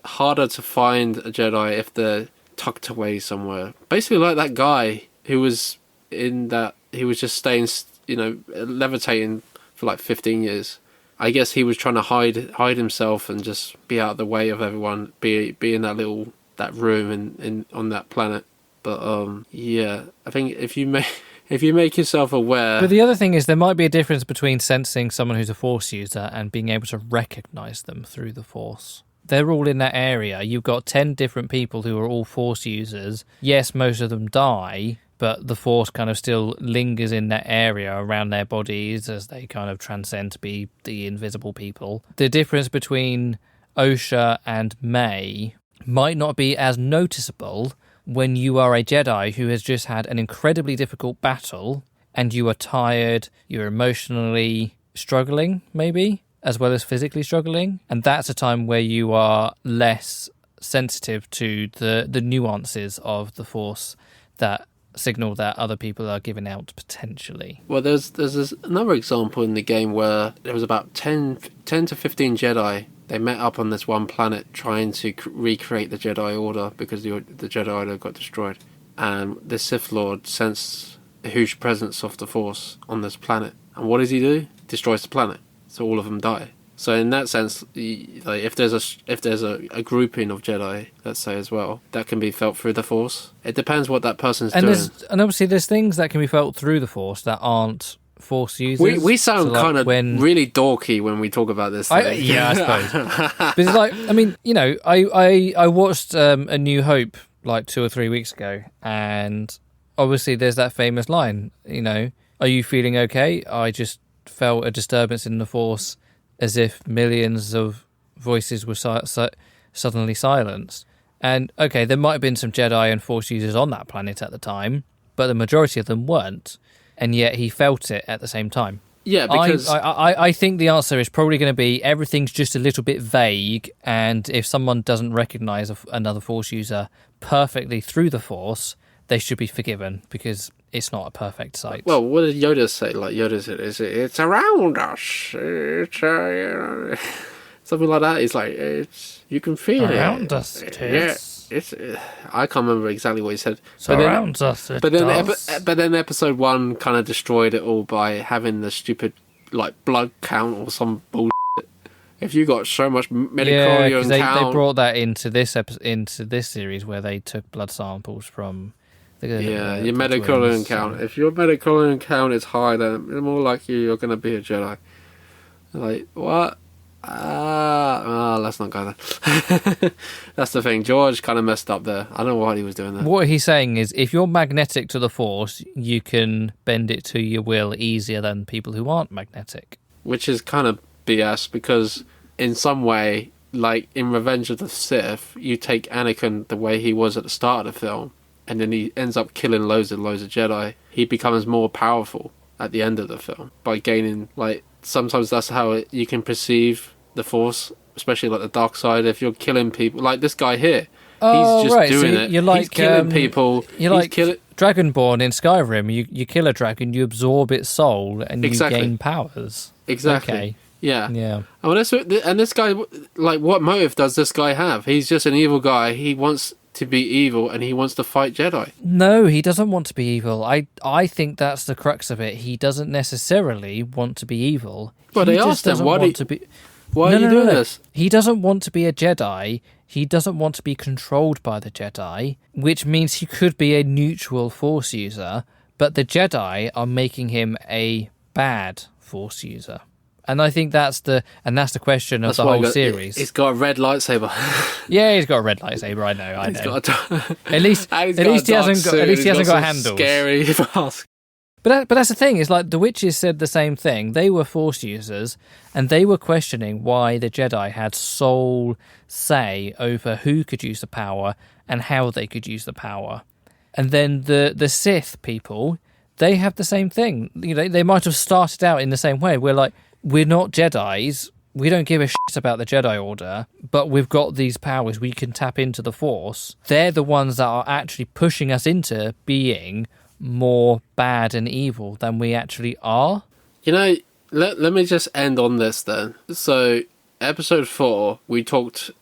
Speaker 3: harder to find a Jedi if they're tucked away somewhere. Basically, like that guy who was in that, he was just staying, levitating for like 15 years. I guess he was trying to hide himself and just be out of the way of everyone, be in that room in on that planet. But yeah, I think if you make yourself aware.
Speaker 1: But the other thing is there might be a difference between sensing someone who's a Force user and being able to recognize them through the Force. They're all in that area. You've got 10 different people who are all Force users. Yes, most of them die, but the Force kind of still lingers in that area around their bodies as they kind of transcend to be the invisible people. The difference between Osha and May might not be as noticeable when you are a Jedi who has just had an incredibly difficult battle and you are tired, you're emotionally struggling, maybe, as well as physically struggling. And that's a time where you are less sensitive to the nuances of the Force that signal that other people are giving out potentially.
Speaker 3: Well, there's another example in the game where there was about 10 to 15 Jedi. They met up on this one planet trying to recreate the Jedi Order because the Jedi Order got destroyed. And this Sith Lord sensed a huge presence of the Force on this planet. And what does he do? Destroys the planet. So all of them die. So in that sense, like if there's a grouping of Jedi, let's say as well, that can be felt through the Force. It depends what that person's doing.
Speaker 1: And obviously there's things that can be felt through the Force that aren't Force users.
Speaker 3: We sound kind of really dorky when we talk about this thing.
Speaker 1: I suppose. But it's like, I mean, I watched A New Hope like 2 or 3 weeks ago, and obviously there's that famous line, are you feeling okay? I just felt a disturbance in the Force as if millions of voices were suddenly silenced. And, okay, there might have been some Jedi and Force users on that planet at the time, but the majority of them weren't. And yet he felt it at the same time.
Speaker 3: Yeah, because
Speaker 1: I think the answer is probably going to be everything's just a little bit vague, and if someone doesn't recognise another Force user perfectly through the Force, they should be forgiven because it's not a perfect sight.
Speaker 3: Well, what did Yoda say? Like Yoda said, it's around us. It's something like that. It's like you can feel
Speaker 1: around us. It is.
Speaker 3: Yeah, I can't remember exactly what he said.
Speaker 1: Surrounds us.
Speaker 3: But then episode 1 kind of destroyed it all by having the stupid like blood count or some bullshit. If you got so much metachlorian count,
Speaker 1: they brought that into this series where they took blood samples from.
Speaker 3: Your metachlorian count. If your metachlorian count is high, then it's more likely you're going to be a Jedi. Like, what? Let's not go there. That's the thing. George kind of messed up there. I don't know what he was doing there.
Speaker 1: What he's saying is if you're magnetic to the Force, you can bend it to your will easier than people who aren't magnetic.
Speaker 3: Which is kind of BS because in some way, like in Revenge of the Sith, you take Anakin the way he was at the start of the film, and then he ends up killing loads and loads of Jedi. He becomes more powerful at the end of the film by gaining, like, sometimes that's how you can perceive the Force, especially like the dark side. If you're killing people, like this guy here, he's just doing it. He's killing people.
Speaker 1: You're like Dragonborn in Skyrim. You kill a dragon, you absorb its soul, and you gain powers.
Speaker 3: Exactly.
Speaker 1: Okay.
Speaker 3: Yeah. And this guy, like, what motive does this guy have? He's just an evil guy. He wants to be evil and he wants to fight Jedi.
Speaker 1: No, he doesn't want to be evil. I think that's the crux of it. He doesn't necessarily want to be evil.
Speaker 3: But they asked him, why are you doing this?
Speaker 1: He doesn't want to be a Jedi. He doesn't want to be controlled by the Jedi, which means he could be a neutral Force user, but the Jedi are making him a bad Force user. And I think that's the question of the whole series.
Speaker 3: He's got a red lightsaber.
Speaker 1: Yeah, he's got a red lightsaber. I know.
Speaker 3: He's got
Speaker 1: at least he hasn't got handles.
Speaker 3: Scary mask.
Speaker 1: But that's the thing. Is like the witches said the same thing. They were Force users, and they were questioning why the Jedi had sole say over who could use the power and how they could use the power. And then the Sith people, they have the same thing. You know, they might have started out in the same way. We're not Jedis. We don't give a shit about the Jedi Order, but we've got these powers. We can tap into the Force. They're the ones that are actually pushing us into being more bad and evil than we actually are.
Speaker 3: You know, let me just end on this then. So, episode 4, we talked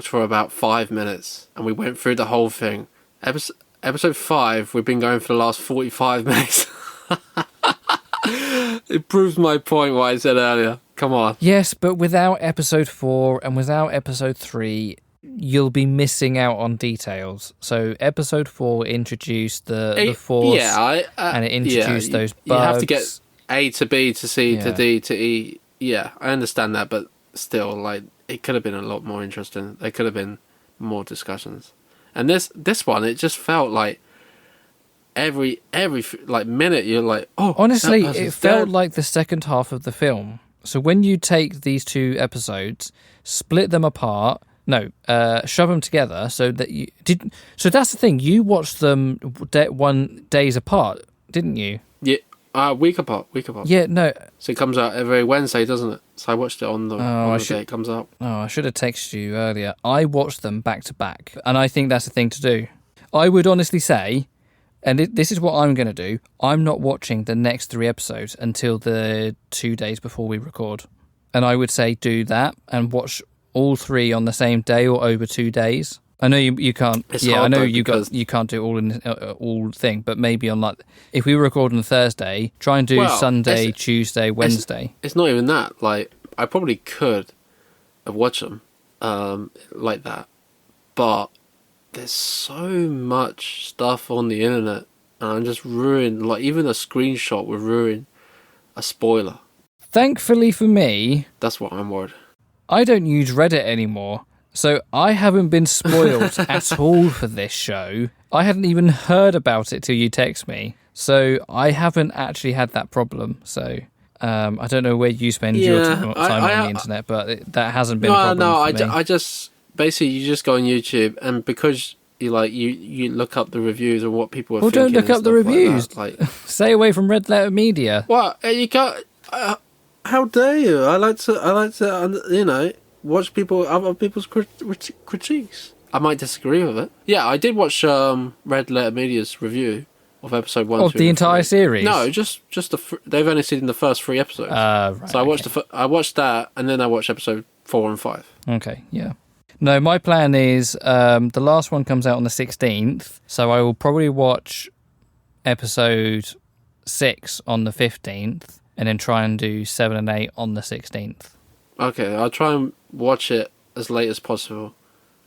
Speaker 3: for about 5 minutes, and we went through the whole thing. Episode 5, we've been going for the last 45 minutes. It proves my point what I said earlier. Come on.
Speaker 1: Yes, but without episode 4 and without episode 3, you'll be missing out on details. So episode 4 introduced the Force, and it introduced those bugs.
Speaker 3: You have to get A to B to C to D to E. Yeah, I understand that, but still, like, it could have been a lot more interesting. There could have been more discussions. And this one, it just felt like every like minute you're like, oh.
Speaker 1: Honestly, it felt like the second half of the film. So when you take these 2 episodes, split them apart. No, shove them together so that you did. So that's the thing. You watched them days apart, didn't you?
Speaker 3: Yeah, week apart.
Speaker 1: Yeah, no.
Speaker 3: So it comes out every Wednesday, doesn't it? So I watched it on the day it comes out.
Speaker 1: Oh, I should have texted you earlier. I watched them back to back, and I think that's the thing to do. I would honestly say, and this is what I'm going to do. I'm not watching the next 3 episodes until the 2 days before we record, and I would say do that and watch all 3 on the same day or over 2 days. I know you can't. I know you can't do all in all thing, but maybe on like if we record on Thursday, try and do Sunday, Tuesday, Wednesday.
Speaker 3: It's not even that. Like I probably could have watched them like that, but there's so much stuff on the internet, and I'm just ruined. Like even a screenshot would ruin a spoiler.
Speaker 1: Thankfully for me,
Speaker 3: that's what I'm worried.
Speaker 1: I don't use Reddit anymore, so I haven't been spoiled at all for this show. I hadn't even heard about it till you text me, so I haven't actually had that problem. So I don't know where you spend your time on the internet, but that hasn't been a problem for me.
Speaker 3: I just basically you just go on YouTube, and because you look up the reviews of what people are thinking.
Speaker 1: Well, don't look up the reviews.
Speaker 3: Like
Speaker 1: stay away from Red Letter Media.
Speaker 3: What you can't. How dare you? I like to watch other people's critiques. I might disagree with it. Yeah, I did watch Red Letter Media's review of episode 1
Speaker 1: of the entire series.
Speaker 3: No, just they've only seen the first 3 episodes.
Speaker 1: Right,
Speaker 3: so I watched that, and then I watched episode 4 and 5.
Speaker 1: Okay, yeah. No, my plan is the last one comes out on the 16th, so I will probably watch episode 6 on the 15th. And then try and do 7 and 8 on the 16th.
Speaker 3: Okay, I'll try and watch it as late as possible.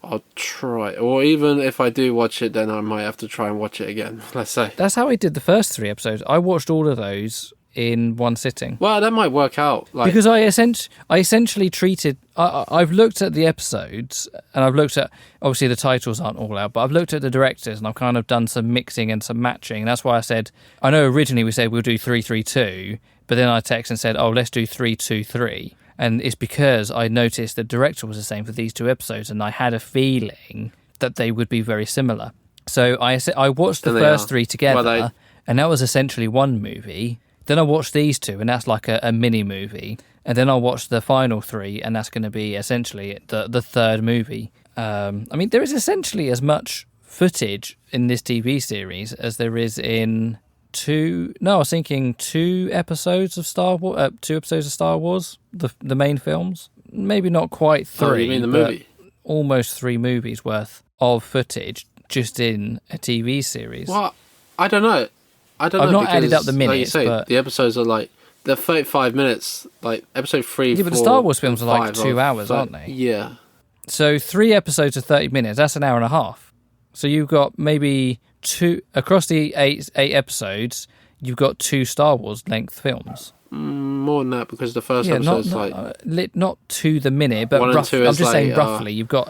Speaker 3: I'll try. Or even if I do watch it, then I might have to try and watch it again, let's say.
Speaker 1: That's how I did the first 3 episodes. I watched all of those in one sitting.
Speaker 3: Well, that might work out.
Speaker 1: Because I essentially treated... I've looked at the episodes, and I've looked at... Obviously, the titles aren't all out, but I've looked at the directors, and I've kind of done some mixing and some matching. And that's why I said... I know originally we said we'll do 3-3-2, but then I texted and said, let's do 3-2-3. And it's because I noticed the director was the same for these 2 episodes, and I had a feeling that they would be very similar. So I watched the first 3 together, and that was essentially one movie. Then I watched these 2, and that's like a mini movie. And then I'll watch the final 3, and that's going to be essentially the third movie. I mean, there is essentially as much footage in this TV series as there is in... I was thinking 2 episodes of Star Wars. 2 episodes of Star Wars, the main films. Maybe not quite 3.
Speaker 3: Oh, you mean the movie?
Speaker 1: Almost 3 movies worth of footage just in a TV series.
Speaker 3: Well, I don't know.
Speaker 1: I've not added up the minutes,
Speaker 3: like you say,
Speaker 1: but
Speaker 3: the episodes are like they're 35 minutes. Like episode 3.
Speaker 1: Yeah, but the Star Wars films are like 2 hours, aren't they?
Speaker 3: Yeah.
Speaker 1: So 3 episodes of 30 minutes. That's an hour and a half. So you've got maybe 2 across the 8 episodes. You've got 2 Star Wars length films.
Speaker 3: More than that, because the first
Speaker 1: Yeah,
Speaker 3: episode's
Speaker 1: not to the minute, but
Speaker 3: 1 and 2
Speaker 1: I'm
Speaker 3: is
Speaker 1: just saying
Speaker 3: like,
Speaker 1: roughly. You've got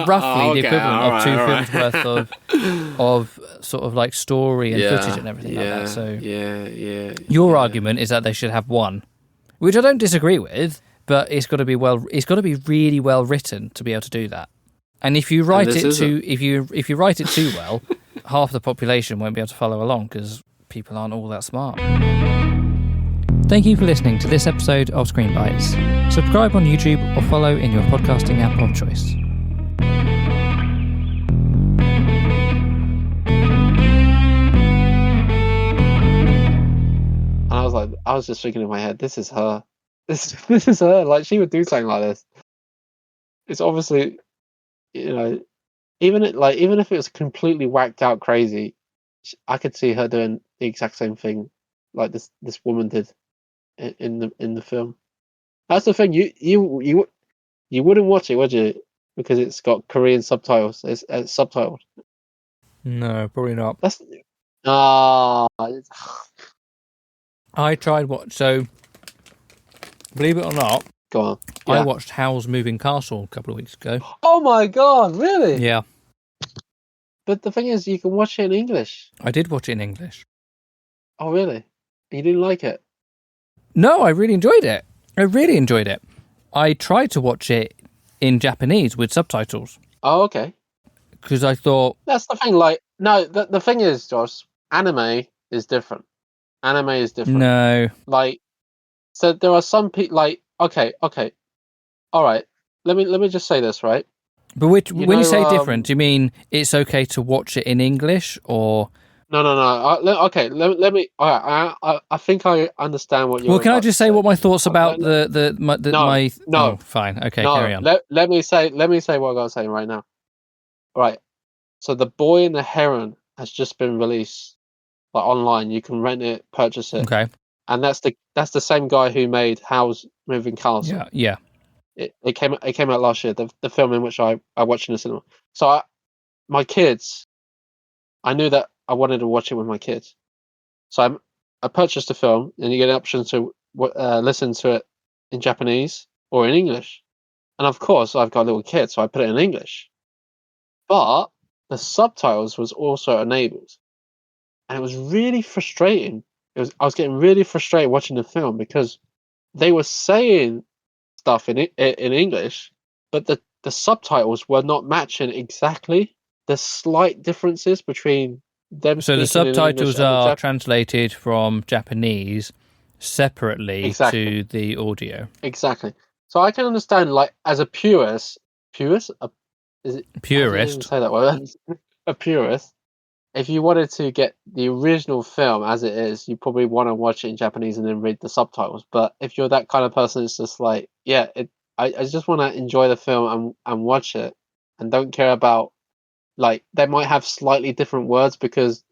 Speaker 1: roughly the
Speaker 3: okay,
Speaker 1: equivalent of two
Speaker 3: alright.
Speaker 1: films worth of sort of like story and footage and everything like that. So your argument is that they should have one, which I don't disagree with, but it's got to be really well written to be able to do that. And if you write if you write it too well, half the population won't be able to follow along because people aren't all that smart. Thank you for listening to this episode of Screen Bytes. Subscribe on YouTube or follow in your podcasting app of choice.
Speaker 2: And I was just thinking in my head, this is her. This is her. Like, she would do something like this. It's obviously, even if it was completely whacked out crazy, I could see her doing the exact same thing like this woman did in the film. That's the thing. You wouldn't watch it, would you? Because it's got Korean subtitles. It's subtitled.
Speaker 1: No, probably not.
Speaker 2: That's
Speaker 1: I tried so believe it or not,
Speaker 2: go on.
Speaker 1: I watched Howl's Moving Castle a couple of weeks ago.
Speaker 2: Oh my god, really?
Speaker 1: Yeah.
Speaker 2: But the thing is, you can watch it in English.
Speaker 1: I did watch it in English.
Speaker 2: Oh, really? You didn't like it?
Speaker 1: No, I really enjoyed it. I tried to watch it in Japanese with subtitles.
Speaker 2: Oh, okay.
Speaker 1: Because I thought...
Speaker 2: That's the thing, like... No, the thing is, Josh, anime is different.
Speaker 1: No.
Speaker 2: Like, so there are some people, like... Okay. All right. Let me just say this, right?
Speaker 1: But when you say different, do you mean it's okay to watch it in English, or...
Speaker 2: No. Okay, let me. I think I understand what you're.
Speaker 1: Well, can I just say what my thoughts about my?
Speaker 2: No.
Speaker 1: Oh, fine. Okay, carry on.
Speaker 2: Let me say what I got to say right now. Right. So, The Boy and the Heron has just been released, like, online. You can rent it, purchase it.
Speaker 1: Okay.
Speaker 2: And that's the same guy who made Howl's Moving Castle.
Speaker 1: Yeah.
Speaker 2: It came out last year. The film in which I watched in the cinema. So my kids, I knew that I wanted to watch it with my kids, so I purchased the film, and you get an option to listen to it in Japanese or in English. And of course, I've got a little kid, so I put it in English. But the subtitles was also enabled, and it was really frustrating. I was getting really frustrated watching the film because they were saying stuff in English, but the subtitles were not matching exactly. There's slight differences between them.
Speaker 1: So the subtitles are translated from Japanese separately to the audio.
Speaker 2: Exactly. So I can understand, like, as a purist, is it
Speaker 1: purist?
Speaker 2: I didn't say that word. A purist. If you wanted to get the original film as it is, you probably want to watch it in Japanese and then read the subtitles. But if you're that kind of person, it's just like, I just want to enjoy the film and watch it, and don't care about, like, they might have slightly different words because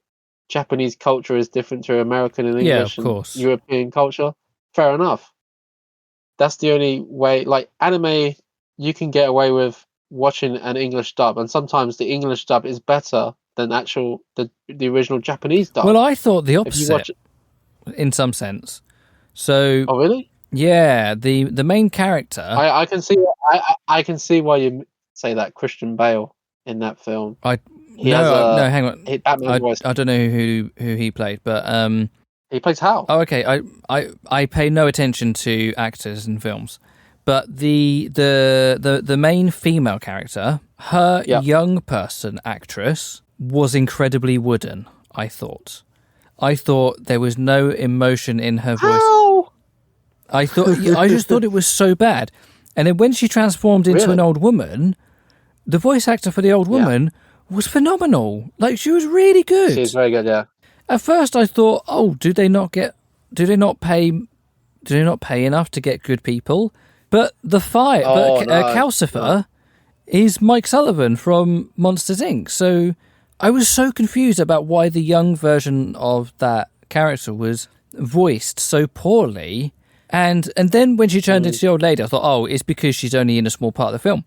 Speaker 2: Japanese culture is different to American and English
Speaker 1: of course.
Speaker 2: and European culture. Fair enough. That's the only way. Like, anime, you can get away with watching an English dub, and sometimes the English dub is better than the original Japanese dub.
Speaker 1: Well, I thought the opposite, in some sense. So,
Speaker 2: oh, really?
Speaker 1: Yeah, the main character.
Speaker 2: I can see. I can see why you say that. Christian Bale in that film.
Speaker 1: No, hang on.
Speaker 2: Batman voice.
Speaker 1: I don't know who he played, but
Speaker 2: he plays Hal.
Speaker 1: Oh, okay. I pay no attention to actors in films, but the main female character, her young person actress, was incredibly wooden. I thought there was no emotion in her voice.
Speaker 2: How?
Speaker 1: I just thought it was so bad. And then when she transformed into an old woman, the voice actor for the old woman was phenomenal. Like, she was really good.
Speaker 2: She was very good, yeah.
Speaker 1: At first I thought, do they not pay enough to get good people? But Calcifer is Mike Sullivan from Monsters Inc. So I was so confused about why the young version of that character was voiced so poorly. And then when she turned into the old lady, I thought, it's because she's only in a small part of the film.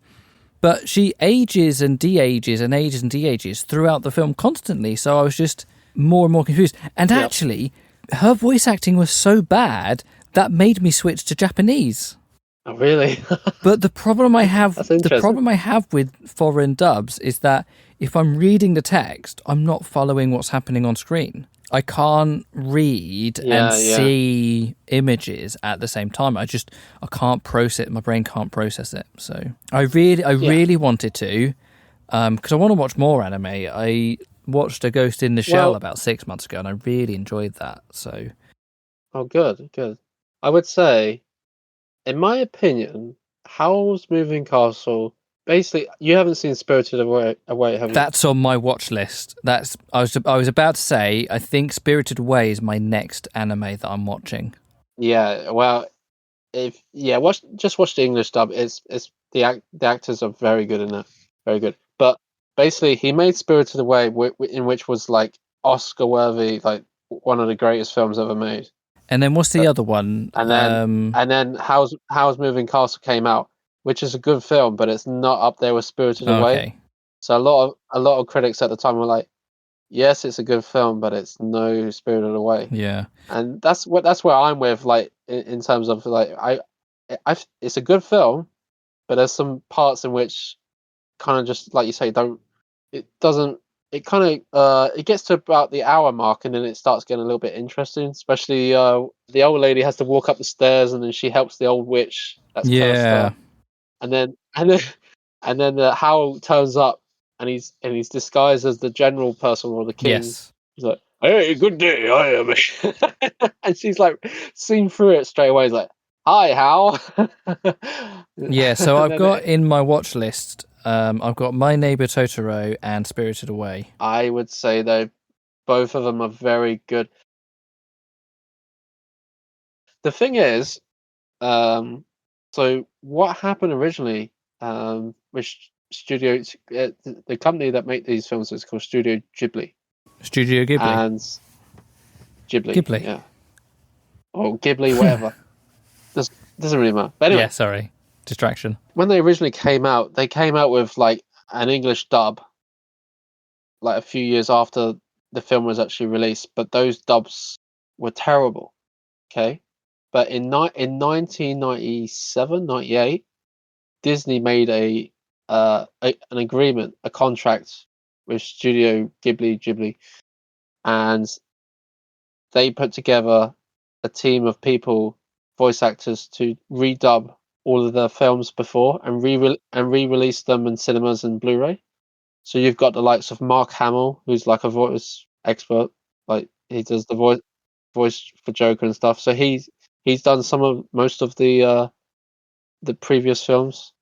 Speaker 1: But she ages and de-ages and ages and de-ages throughout the film constantly. So I was just more and more confused. And actually, her voice acting was so bad that made me switch to Japanese.
Speaker 2: Oh, really?
Speaker 1: But the problem I have,
Speaker 2: That's interesting.
Speaker 1: with foreign dubs is that if I'm reading the text, I'm not following what's happening on screen. I can't read and
Speaker 2: Yeah.
Speaker 1: see images at the same time. I can't process. My brain can't process it. So I really wanted to, because I want to watch more anime. I watched A Ghost in the Shell
Speaker 2: Well,
Speaker 1: about 6 months ago, and I really enjoyed that. So
Speaker 2: oh, good. I would say, in my opinion, Howl's Moving Castle. Basically, you haven't seen Spirited Away, have you?
Speaker 1: that's on my watch list. I was about to say. I think Spirited Away is my next anime that I'm watching.
Speaker 2: Yeah. Well, watch the English dub. It's the actors are very good in it, very good. But basically, he made Spirited Away, in which was like Oscar worthy, like one of the greatest films ever made.
Speaker 1: And then what's the other one?
Speaker 2: And then Howl's Moving Castle came out, which is a good film, but it's not up there with Spirited Away.
Speaker 1: Okay.
Speaker 2: So a lot of critics at the time were like, yes, it's a good film, but it's no Spirited Away.
Speaker 1: Yeah.
Speaker 2: And that's where I'm with, like, in terms of like it's a good film, but there's some parts in which kind of just like you say it gets to about the hour mark and then it starts getting a little bit interesting, especially the old lady has to walk up the stairs and then she helps the old witch, that's
Speaker 1: Yeah.
Speaker 2: Kirsta, and then Howell turns up and he's disguised as the general person or the king.
Speaker 1: Yes.
Speaker 2: He's like, hey, good day, I am. And she's like, seen through it straight away. He's like, hi, Hal.
Speaker 1: Yeah, so
Speaker 2: And
Speaker 1: I've
Speaker 2: then
Speaker 1: got in my watch list, I've got My Neighbor Totoro and Spirited Away.
Speaker 2: I would say though, both of them are very good. The thing is, so what happened originally, which studio, the company that make these films is called Studio Ghibli.
Speaker 1: Studio Ghibli.
Speaker 2: And
Speaker 1: Ghibli.
Speaker 2: yeah. Or Ghibli, whatever. Doesn't really matter. But anyway,
Speaker 1: Yeah, sorry. Distraction.
Speaker 2: when they originally came out, they came out with like an English dub, like a few years after the film was actually released. But those dubs were terrible. Okay, but in 1997, 98, Disney made an agreement, a contract with Studio Ghibli, and they put together a team of people, voice actors, to redub all of the films before and re-release them in cinemas and Blu-ray. So you've got the likes of Mark Hamill, who's like a voice expert, like he does the voice for Joker and stuff. So he's done most of the previous films.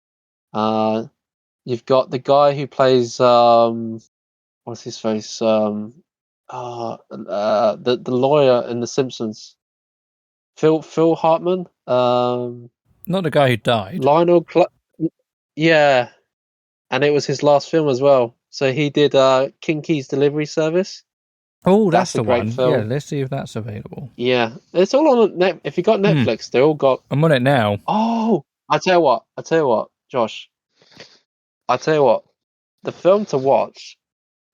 Speaker 2: You've got the guy who plays what's his face the lawyer in The Simpsons, Phil Hartman,
Speaker 1: Not the guy who died.
Speaker 2: yeah, and it was his last film as well. So he did Kinky's Delivery Service.
Speaker 1: Oh, that's
Speaker 2: A
Speaker 1: the
Speaker 2: great
Speaker 1: one. Yeah,
Speaker 2: film.
Speaker 1: let's see if that's available.
Speaker 2: Yeah, it's all on net. If you got Netflix, they all got.
Speaker 1: I'm on it now.
Speaker 2: Oh, I tell you what, Josh. I tell you what, the film to watch,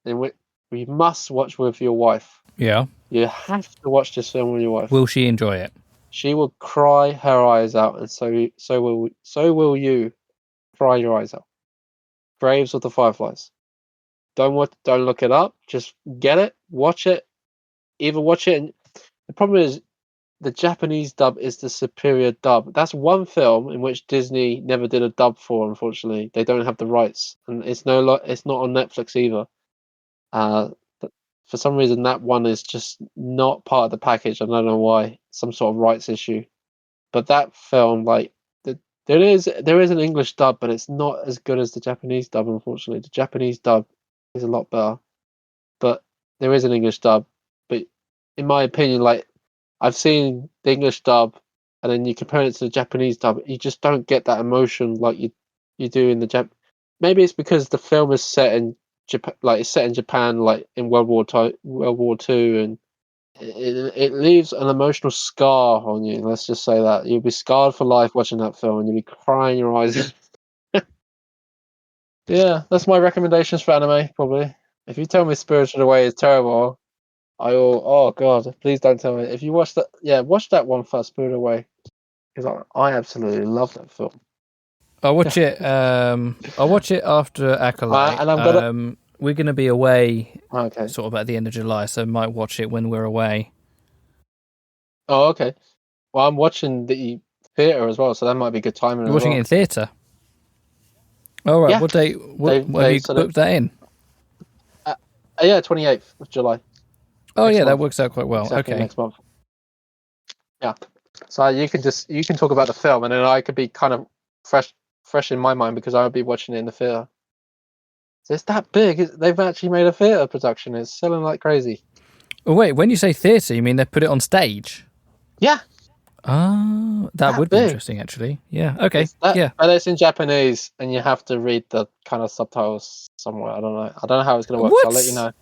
Speaker 2: in which you must watch with your wife.
Speaker 1: Yeah.
Speaker 2: You have to watch this film with your wife.
Speaker 1: Will she enjoy it?
Speaker 2: She will cry her eyes out, and so will you cry your eyes out. Graves of the Fireflies. Don't look it up. Just get it, watch it. Either watch it, and the problem is the Japanese dub is the superior dub. That's one film in which Disney never did a dub for. Unfortunately, they don't have the rights, and it's not on Netflix either. But for some reason, that one is just not part of the package. I don't know why. Some sort of rights issue. But that film, like, there is an English dub, but it's not as good as the Japanese dub. Unfortunately, the Japanese dub is a lot better. But there is an English dub. But in my opinion, like, I've seen the English dub, and then you compare it to the Japanese dub, you just don't get that emotion like you do in the Jap. Maybe it's because the film is set in Japan, like it's set in Japan, like in World War Two, and it leaves an emotional scar on you. Let's just say that you'll be scarred for life watching that film, and you'll be crying your eyes. Yeah, that's my recommendations for anime. Probably, if you tell me Spirited Away is terrible, Oh god, please don't tell me. If you watch that, yeah, watch that one first. Put it away because I absolutely love that film.
Speaker 1: I'll watch it. I'll watch it after Acolyte.
Speaker 2: And I'm gonna.
Speaker 1: We're going to be away
Speaker 2: Okay.
Speaker 1: sort of at the end of July, so I might watch it when we're away.
Speaker 2: Oh, okay. Well, I'm watching the theater as well, so that might be good timing.
Speaker 1: You're watching it in theatre. All right.
Speaker 2: Yeah.
Speaker 1: What date? Have you booked that in?
Speaker 2: Yeah, 28th of July.
Speaker 1: Oh,
Speaker 2: Next
Speaker 1: yeah, that
Speaker 2: month.
Speaker 1: works out quite well.
Speaker 2: Exactly,
Speaker 1: Okay.
Speaker 2: next month. Yeah. So you can talk about the film, and then I could be kind of fresh in my mind because I would be watching it in the theater. So it's that big. They've actually made a theater production. It's selling like crazy.
Speaker 1: Oh, wait, when you say theatre, you mean they put it on stage?
Speaker 2: Yeah.
Speaker 1: Ah, that would be
Speaker 2: big.
Speaker 1: interesting, actually. Yeah. Okay.
Speaker 2: But it's in Japanese, and you have to read the kind of subtitles somewhere. I don't know how it's going to work. So I'll let you know.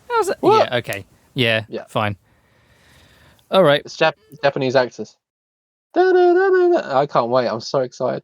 Speaker 1: How's that?
Speaker 2: What?
Speaker 1: Yeah. Okay. Yeah.
Speaker 2: Yeah.
Speaker 1: Fine. All right.
Speaker 2: It's Japanese actors. Da-da-da-da-da. I can't wait. I'm so excited.